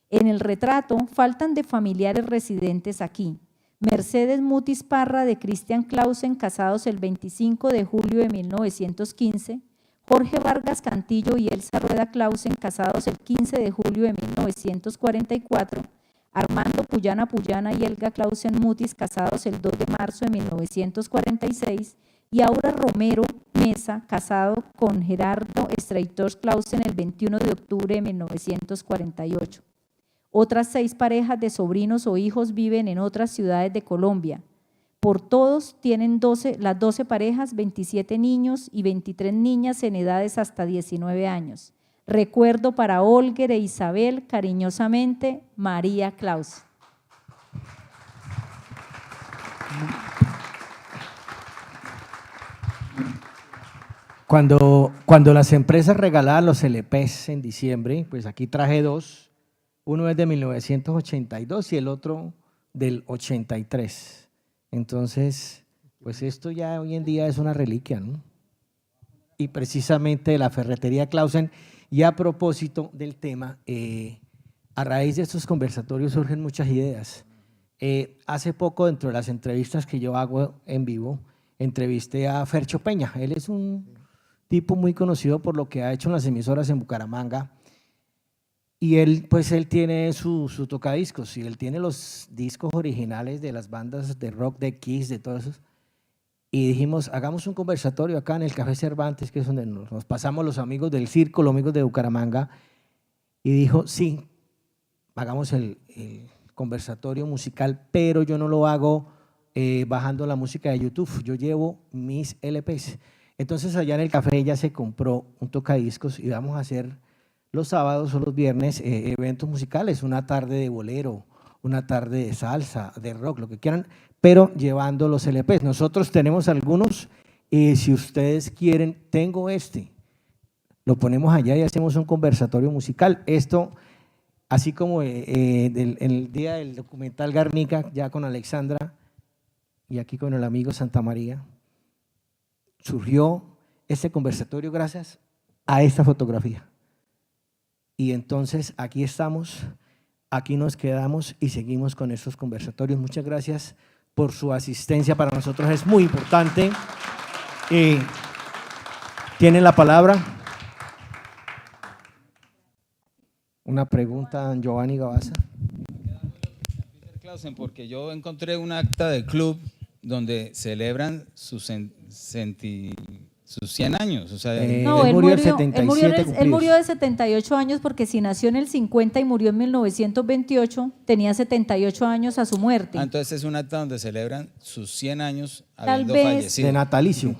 En el retrato faltan de familiares residentes aquí: Mercedes Mutis Parra de Christian Clausen, casados el 25 de julio de 1915, Jorge Vargas Cantillo y Elsa Rueda Clausen, casados el 15 de julio de 1944, Armando Puyana y Helga Clausen Mutis, casados el 2 de marzo de 1946, y Aura Romero Mesa, casado con Gerardo Streithorst Clausen el 21 de octubre de 1948. Otras 6 parejas de sobrinos o hijos viven en otras ciudades de Colombia. Por todos tienen las 12 parejas, 27 niños y 23 niñas en edades hasta 19 años. Recuerdo para Olger e Isabel, cariñosamente, María Claus. Cuando las empresas regalaban los LPs en diciembre, pues aquí traje 2. Uno es de 1982 y el otro del 83. Entonces, pues esto ya hoy en día es una reliquia, ¿no? Y precisamente la ferretería Clausen, y a propósito del tema, a raíz de estos conversatorios surgen muchas ideas. Hace poco, dentro de las entrevistas que yo hago en vivo, entrevisté a Fercho Peña. Él es un tipo muy conocido por lo que ha hecho en las emisoras en Bucaramanga. Y él, pues él tiene su tocadiscos y él tiene los discos originales de las bandas de rock, de Kiss, de todos esos. Y dijimos, hagamos un conversatorio acá en el Café Cervantes, que es donde nos pasamos los amigos del circo, los amigos de Bucaramanga. Y dijo, sí, hagamos el conversatorio musical, pero yo no lo hago bajando la música de YouTube, yo llevo mis LPs. Entonces allá en el café ella se compró un tocadiscos y vamos a hacer los sábados o los viernes eventos musicales, una tarde de bolero, una tarde de salsa, de rock, lo que quieran, pero llevando los LPs. Nosotros tenemos algunos, si ustedes quieren, tengo lo ponemos allá y hacemos un conversatorio musical. Esto, así como en el día del documental Garnica, ya con Alexandra y aquí con el amigo Santa María, surgió este conversatorio gracias a esta fotografía. Y entonces aquí estamos, aquí nos quedamos y seguimos con estos conversatorios. Muchas gracias por su asistencia, para nosotros es muy importante. ¿Tienen la palabra? Una pregunta, Giovanni Gavasa. Porque yo encontré un acta del club donde celebran sus 100 años. O sea, No, él murió cumplidos. de 78 años porque si nació en el 50 y murió en 1928, tenía 78 años a su muerte. Entonces es un acta donde celebran sus 100 años Tal habiendo vez fallecido. De natalicio.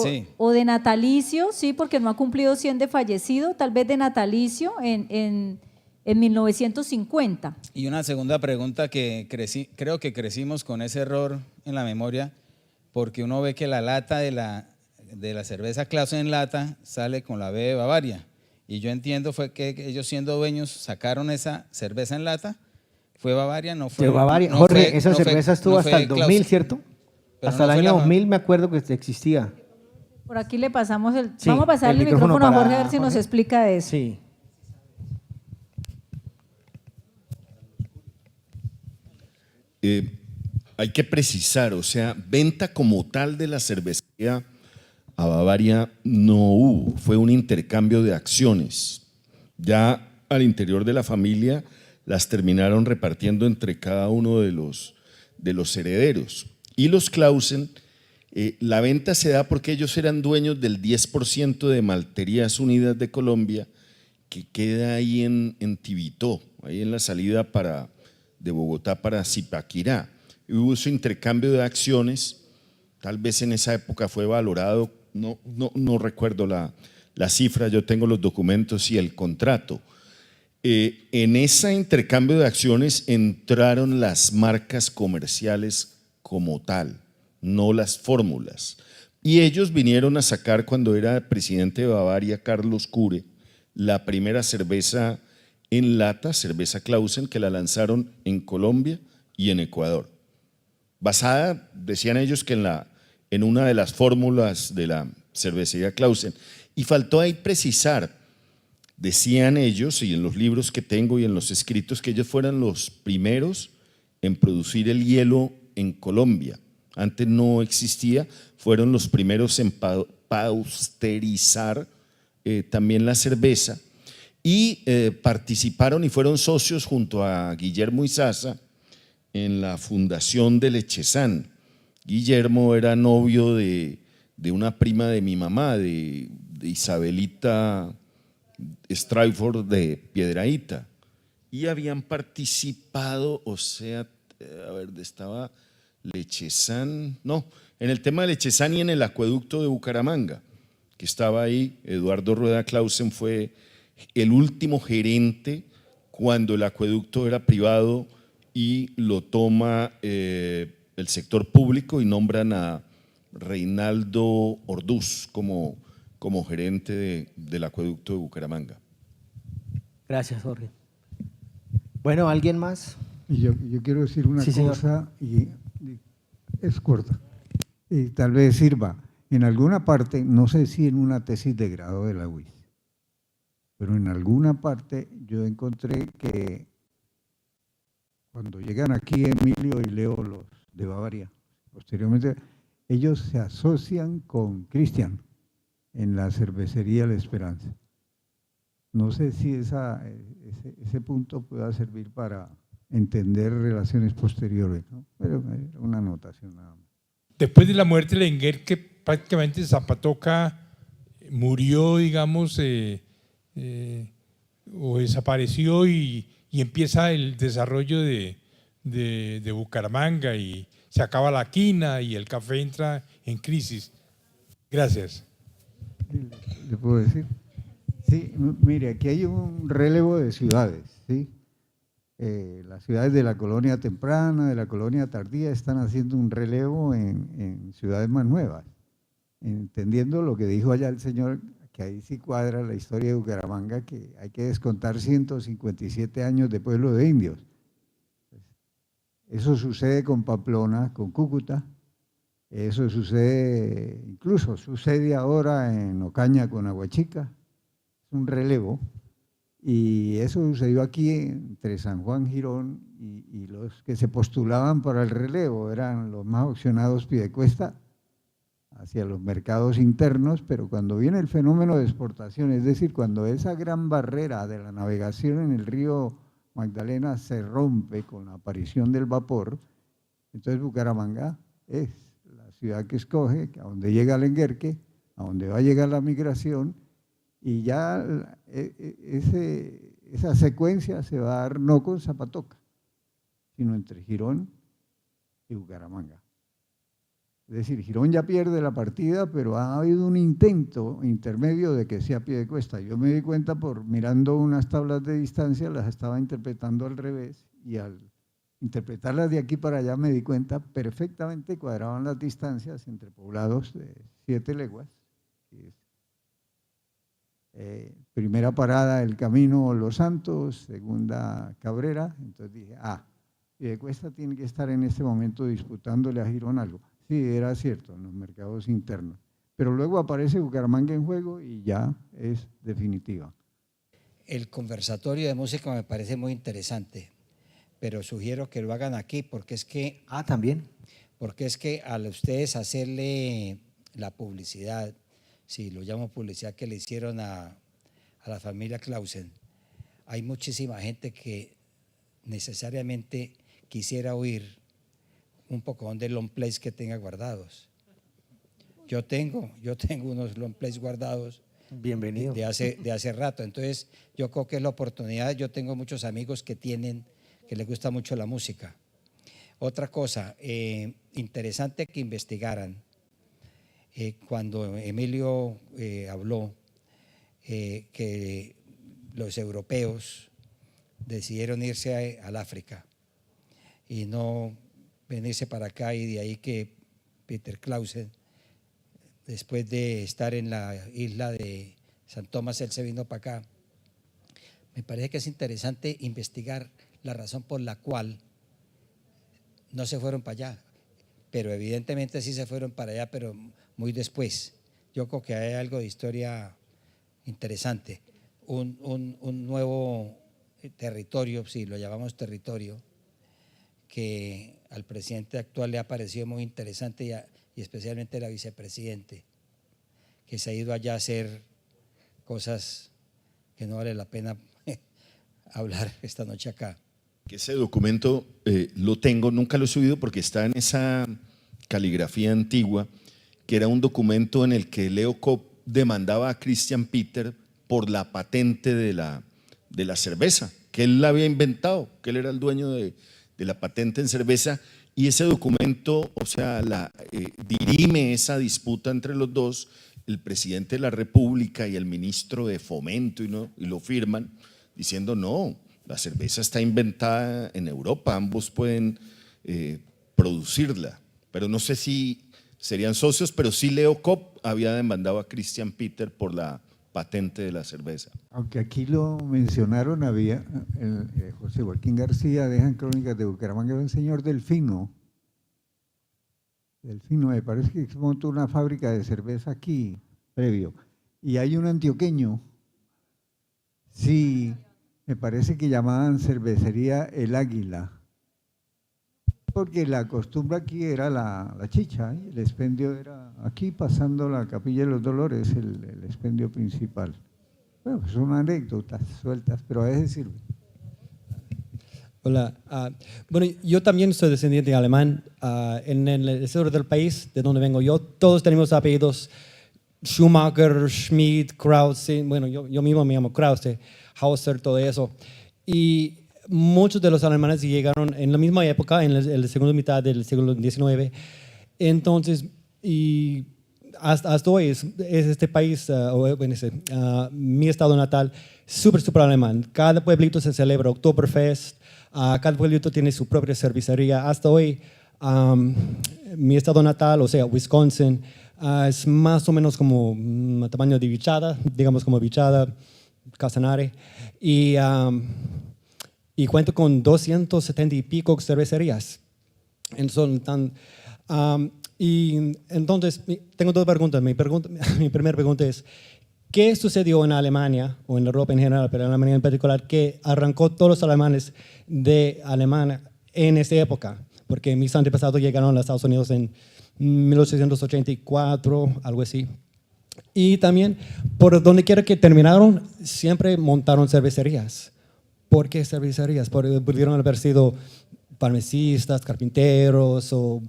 Sí. O de natalicio, sí, porque no ha cumplido 100 de fallecido, tal vez de natalicio en 1950. Y una segunda pregunta que creo que crecimos con ese error en la memoria, porque uno ve que la lata de la cerveza Clausen en lata sale con la B de Bavaria. Y yo entiendo fue que ellos siendo dueños sacaron esa cerveza en lata. Fue Bavaria, no fue. De Bavaria. no Jorge, fue- esa no fue- cerveza estuvo no hasta fue el 2000, Clausen. ¿cierto? Pero Hasta no el fue año la- 2000 me acuerdo que existía. Por aquí le pasamos Sí, vamos a pasarle el micrófono a para Jorge a ver si nos Jorge. explica de eso. Sí. Hay que precisar, o sea, venta como tal de la cervecería a Bavaria no hubo, fue un intercambio de acciones. Ya al interior de la familia las terminaron repartiendo entre cada uno de los herederos. Y los Clausen, la venta se da porque ellos eran dueños del 10% de Malterías Unidas de Colombia, que queda ahí en Tibitó, ahí en la salida de Bogotá para Zipaquirá. Y hubo ese intercambio de acciones, tal vez en esa época fue valorado, no recuerdo la cifra, yo tengo los documentos y el contrato. En ese intercambio de acciones entraron las marcas comerciales como tal, no las fórmulas. Y ellos vinieron a sacar, cuando era presidente de Bavaria, Carlos Cure, la primera cerveza en lata, cerveza Clausen, que la lanzaron en Colombia y en Ecuador. Basada, decían ellos, que en una de las fórmulas de la cervecería Clausen. Y faltó ahí precisar, decían ellos, y en los libros que tengo y en los escritos, que ellos fueran los primeros en producir el hielo en Colombia. Antes no existía, fueron los primeros en pausterizar también la cerveza, y participaron y fueron socios junto a Guillermo Izaza en la fundación de Lechezán. Guillermo era novio de una prima de mi mamá, de Isabelita Strayford de Piedrahíta, y habían participado, o sea, estaba Lechezán, no, en el tema de Lechezán y en el acueducto de Bucaramanga, que estaba ahí. Eduardo Rueda Clausen fue el último gerente cuando el acueducto era privado y lo toma el sector público y nombran a Reinaldo Orduz como gerente del acueducto de Bucaramanga. Gracias, Jorge. Bueno, ¿alguien más? Y yo quiero decir una cosa, y es corta, y tal vez sirva. En alguna parte, no sé si en una tesis de grado de la UIS, pero en alguna parte yo encontré que cuando llegan aquí Emilio y Leo, los de Bavaria, posteriormente, ellos se asocian con Cristian en la cervecería La Esperanza. No sé si ese punto pueda servir para entender relaciones posteriores, ¿no? Pero una anotación nada más. Después de la muerte de Lenguerque, prácticamente Zapatoca murió, digamos, o desapareció y empieza el desarrollo de Bucaramanga y se acaba la quina y el café entra en crisis. Gracias. ¿Le puedo decir? Sí, mire, aquí hay un relevo de ciudades, ¿sí? Las ciudades de la colonia temprana, de la colonia tardía, están haciendo un relevo en ciudades más nuevas, entendiendo lo que dijo allá el señor, que ahí sí cuadra la historia de Bucaramanga, que hay que descontar 157 años de pueblo de indios. Eso sucede con Pamplona, con Cúcuta, eso sucede, incluso sucede ahora en Ocaña con Aguachica, es un relevo. Y eso sucedió aquí entre San Juan, Girón, y los que se postulaban para el relevo eran los más opcionados Piedecuesta hacia los mercados internos, pero cuando viene el fenómeno de exportación, es decir, cuando esa gran barrera de la navegación en el río Magdalena se rompe con la aparición del vapor, entonces Bucaramanga es la ciudad que escoge, a donde llega Lenguerque, a donde va a llegar la migración, y ya esa secuencia se va a dar no con Zapatoca, sino entre Girón y Bucaramanga. Es decir, Girón ya pierde la partida, pero ha habido un intento intermedio de que sea Piedecuesta. Yo me di cuenta mirando unas tablas de distancia, las estaba interpretando al revés, y al interpretarlas de aquí para allá me di cuenta perfectamente cuadraban las distancias entre poblados de 7 leguas. Primera parada, el camino Los Santos, segunda Cabrera. Entonces dije, Piedecuesta tiene que estar en este momento disputándole a Girón algo. Sí, era cierto, en los mercados internos. Pero luego aparece Bucaramanga en juego y ya es definitiva. El conversatorio de música me parece muy interesante, pero sugiero que lo hagan aquí porque es que… también. Porque es que al ustedes hacerle la publicidad, si lo llamo publicidad, que le hicieron a la familia Clausen, hay muchísima gente que necesariamente quisiera oír un poco de long plays que tenga guardados. Yo tengo unos long plays guardados. Bienvenido. De hace rato. Entonces, yo creo que es la oportunidad. Yo tengo muchos amigos que les gusta mucho la música. Otra cosa, interesante que investigaran. Cuando Emilio habló que los europeos decidieron irse al África y no venirse para acá, y de ahí que Peter Clausen, después de estar en la isla de San Tomás, él se vino para acá. Me parece que es interesante investigar la razón por la cual no se fueron para allá, pero evidentemente sí se fueron para allá, pero muy después. Yo creo que hay algo de historia interesante, un nuevo territorio, si lo llamamos territorio, que al presidente actual le ha parecido muy interesante y especialmente a la vicepresidente, que se ha ido allá a hacer cosas que no vale la pena hablar esta noche acá. Que ese documento lo tengo, nunca lo he subido porque está en esa caligrafía antigua, que era un documento en el que Leo Kopp demandaba a Christian Peter por la patente de la cerveza. que él la había inventado, que él era el dueño de la patente en cerveza, y ese documento, o sea, dirime esa disputa entre los dos, el presidente de la República y el ministro de Fomento, y lo firman diciendo no, la cerveza está inventada en Europa, ambos pueden producirla, pero no sé si serían socios, pero sí Leo Kopp había demandado a Christian Peter por la patente de la cerveza. Aunque aquí lo mencionaron, había José Joaquín García, deja en Crónicas de Bucaramanga, un señor Delfino. Delfino, me parece que montó una fábrica de cerveza aquí, previo. Y hay un antioqueño, sí, me parece que llamaban cervecería El Águila, porque la costumbre aquí era la chicha, el expendio era aquí pasando la Capilla de los Dolores, el expendio principal. Bueno, pues son anécdotas sueltas, pero a veces sirve. Hola, bueno, yo también soy descendiente alemán. En el sur del país, de donde vengo yo, todos tenemos apellidos Schumacher, Schmidt, Krause. Bueno, yo mismo me llamo Krause, Hauser, todo eso. Y muchos de los alemanes llegaron en la misma época, en la segunda mitad del siglo XIX. Entonces, y hasta hoy es este país, mi estado natal, súper alemán. Cada pueblito se celebra Oktoberfest, cada pueblito tiene su propia cervecería. Hasta hoy, mi estado natal, o sea, Wisconsin, es más o menos como tamaño de Vichada, digamos como Vichada, Casanare. Y cuento con 270 y pico cervecerías. Y entonces, tengo dos preguntas. Mi primera pregunta es, ¿qué sucedió en Alemania, o en Europa en general, pero en Alemania en particular, que arrancó todos los alemanes de Alemania en esa época? Porque mis antepasados llegaron a los Estados Unidos en 1884, algo así. Y también, por donde quiera que terminaron, siempre montaron cervecerías. ¿Por qué cervecerías? Pudieron haber sido farmacistas, carpinteros o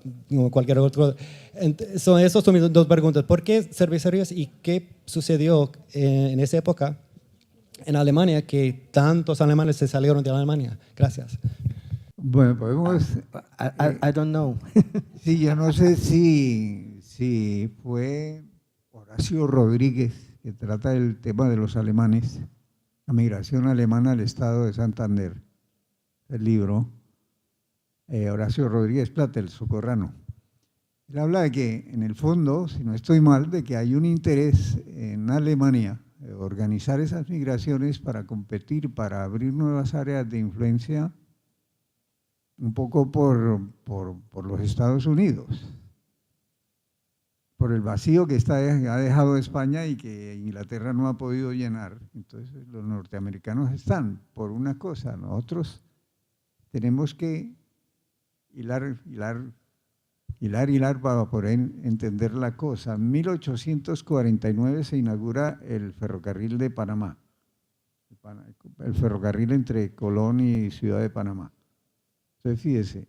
cualquier otro. Esas son mis dos preguntas. ¿Por qué cervecerías y qué sucedió en esa época en Alemania que tantos alemanes se salieron de Alemania? Gracias. Bueno, podemos... I don't know. Sí, yo no sé si fue Horacio Rodríguez, que trata del tema de los alemanes, la migración alemana al estado de Santander, el libro. Horacio Rodríguez Plata, el socorrano. Él habla de que, en el fondo, si no estoy mal, de que hay un interés en Alemania de organizar esas migraciones para competir, para abrir nuevas áreas de influencia, un poco por los Estados Unidos, por el vacío que ha dejado España y que Inglaterra no ha podido llenar. Entonces los norteamericanos están por una cosa, nosotros tenemos que hilar para poder entender la cosa. En 1849 se inaugura el ferrocarril de Panamá, el ferrocarril entre Colón y Ciudad de Panamá. Entonces, fíjese,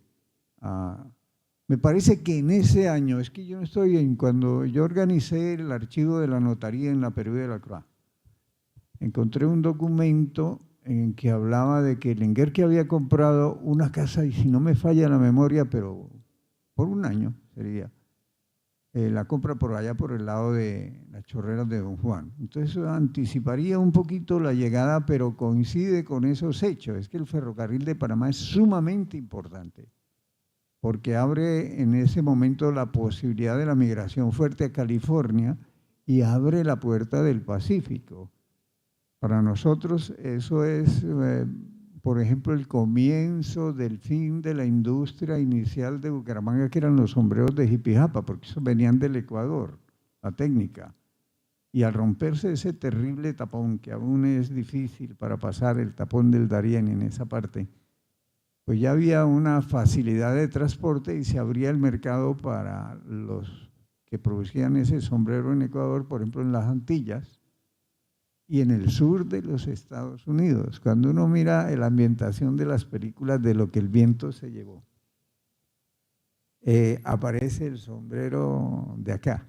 me parece que en ese año, es que yo no estoy cuando yo organicé el archivo de la notaría en la Perú de la Croix, encontré un documento en que hablaba de que Lenguerque había comprado una casa, y si no me falla la memoria, pero por un año sería, la compra por allá por el lado de las chorreras de Don Juan. Entonces eso anticiparía un poquito la llegada, pero coincide con esos hechos. Es que el ferrocarril de Panamá es sumamente importante, porque abre en ese momento la posibilidad de la migración fuerte a California y abre la puerta del Pacífico. Para nosotros eso es, por ejemplo, el comienzo del fin de la industria inicial de Bucaramanga, que eran los sombreros de Jipijapa, porque esos venían del Ecuador, la técnica. Y al romperse ese terrible tapón, que aún es difícil para pasar el tapón del Darién en esa parte, pues ya había una facilidad de transporte y se abría el mercado para los que producían ese sombrero en Ecuador, por ejemplo en las Antillas, y en el sur de los Estados Unidos. Cuando uno mira la ambientación de las películas de Lo que el viento se llevó, aparece el sombrero de acá,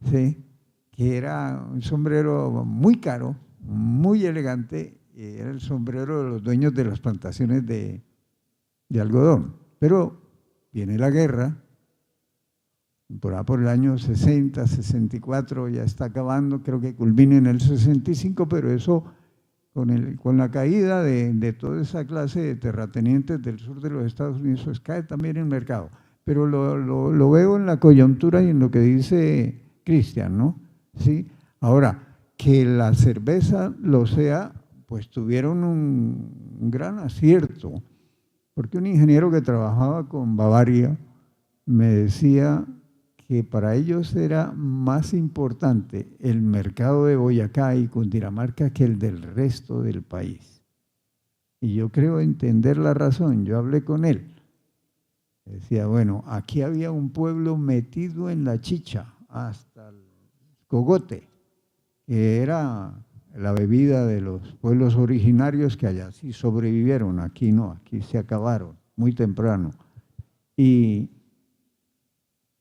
¿sí? Que era un sombrero muy caro, muy elegante, era el sombrero de los dueños de las plantaciones de algodón. Pero viene la guerra, por el año 60, 64 ya está acabando, creo que culmina en el 65, pero eso con la caída de toda esa clase de terratenientes del sur de los Estados Unidos, pues cae también el mercado. Pero lo veo en la coyuntura y en lo que dice Cristian, ¿no? ¿Sí? Ahora, que la cerveza lo sea, pues tuvieron un gran acierto, porque un ingeniero que trabajaba con Bavaria me decía que para ellos era más importante el mercado de Boyacá y Cundinamarca que el del resto del país. Y yo creo entender la razón, yo hablé con él. Decía, bueno, aquí había un pueblo metido en la chicha, hasta el cogote, que era la bebida de los pueblos originarios que allá sí sobrevivieron, aquí no, aquí se acabaron muy temprano. Y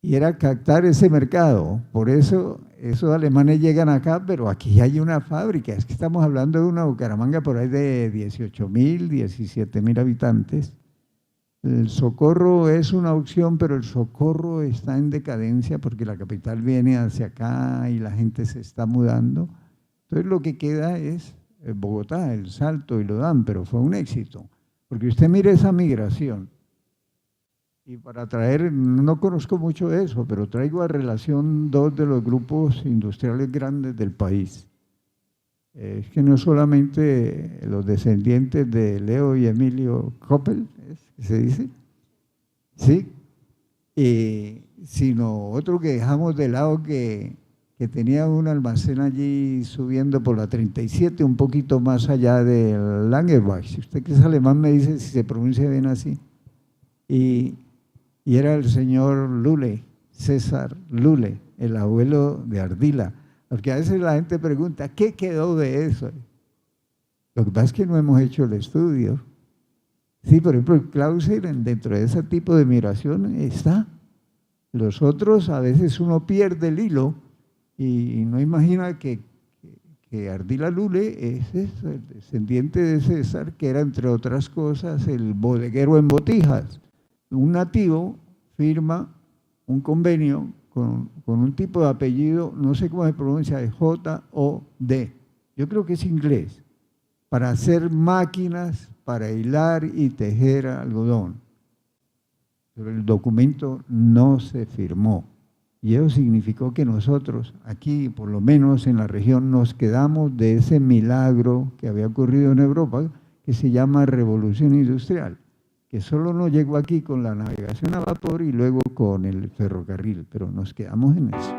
era captar ese mercado. Por eso esos alemanes llegan acá, pero aquí hay una fábrica. Es que estamos hablando de una Bucaramanga por ahí de 18.000, 17.000 habitantes. El Socorro es una opción, pero el Socorro está en decadencia porque la capital viene hacia acá y la gente se está mudando. Entonces lo que queda es Bogotá, El Salto y lo dan, pero fue un éxito. Porque usted mire esa migración. Y para traer, no conozco mucho de eso, pero traigo a relación dos de los grupos industriales grandes del país. Es que no solamente los descendientes de Leo y Emilio Coppel, ¿es que se dice? Sí. Sino otro que dejamos de lado que tenía un almacén allí subiendo por la 37, un poquito más allá de Langerbach. Si usted que es alemán me dice si se pronuncia bien así. Y era el señor Lule, César Lule, el abuelo de Ardila. Porque a veces la gente pregunta, ¿qué quedó de eso? Lo que pasa es que no hemos hecho el estudio. Sí, por ejemplo, el Clausen, dentro de ese tipo de migración está. Los otros, a veces uno pierde el hilo y no imagina que Ardila Lule es eso, el descendiente de César, que era, entre otras cosas, el bodeguero en Botijas. Un nativo firma un convenio con un tipo de apellido, no sé cómo se pronuncia, es J-O-D, yo creo que es inglés, para hacer máquinas para hilar y tejer algodón. Pero el documento no se firmó. Y eso significó que nosotros, aquí, por lo menos en la región, nos quedamos de ese milagro que había ocurrido en Europa, que se llama Revolución Industrial, que solo nos llegó aquí con la navegación a vapor y luego con el ferrocarril, pero nos quedamos en eso.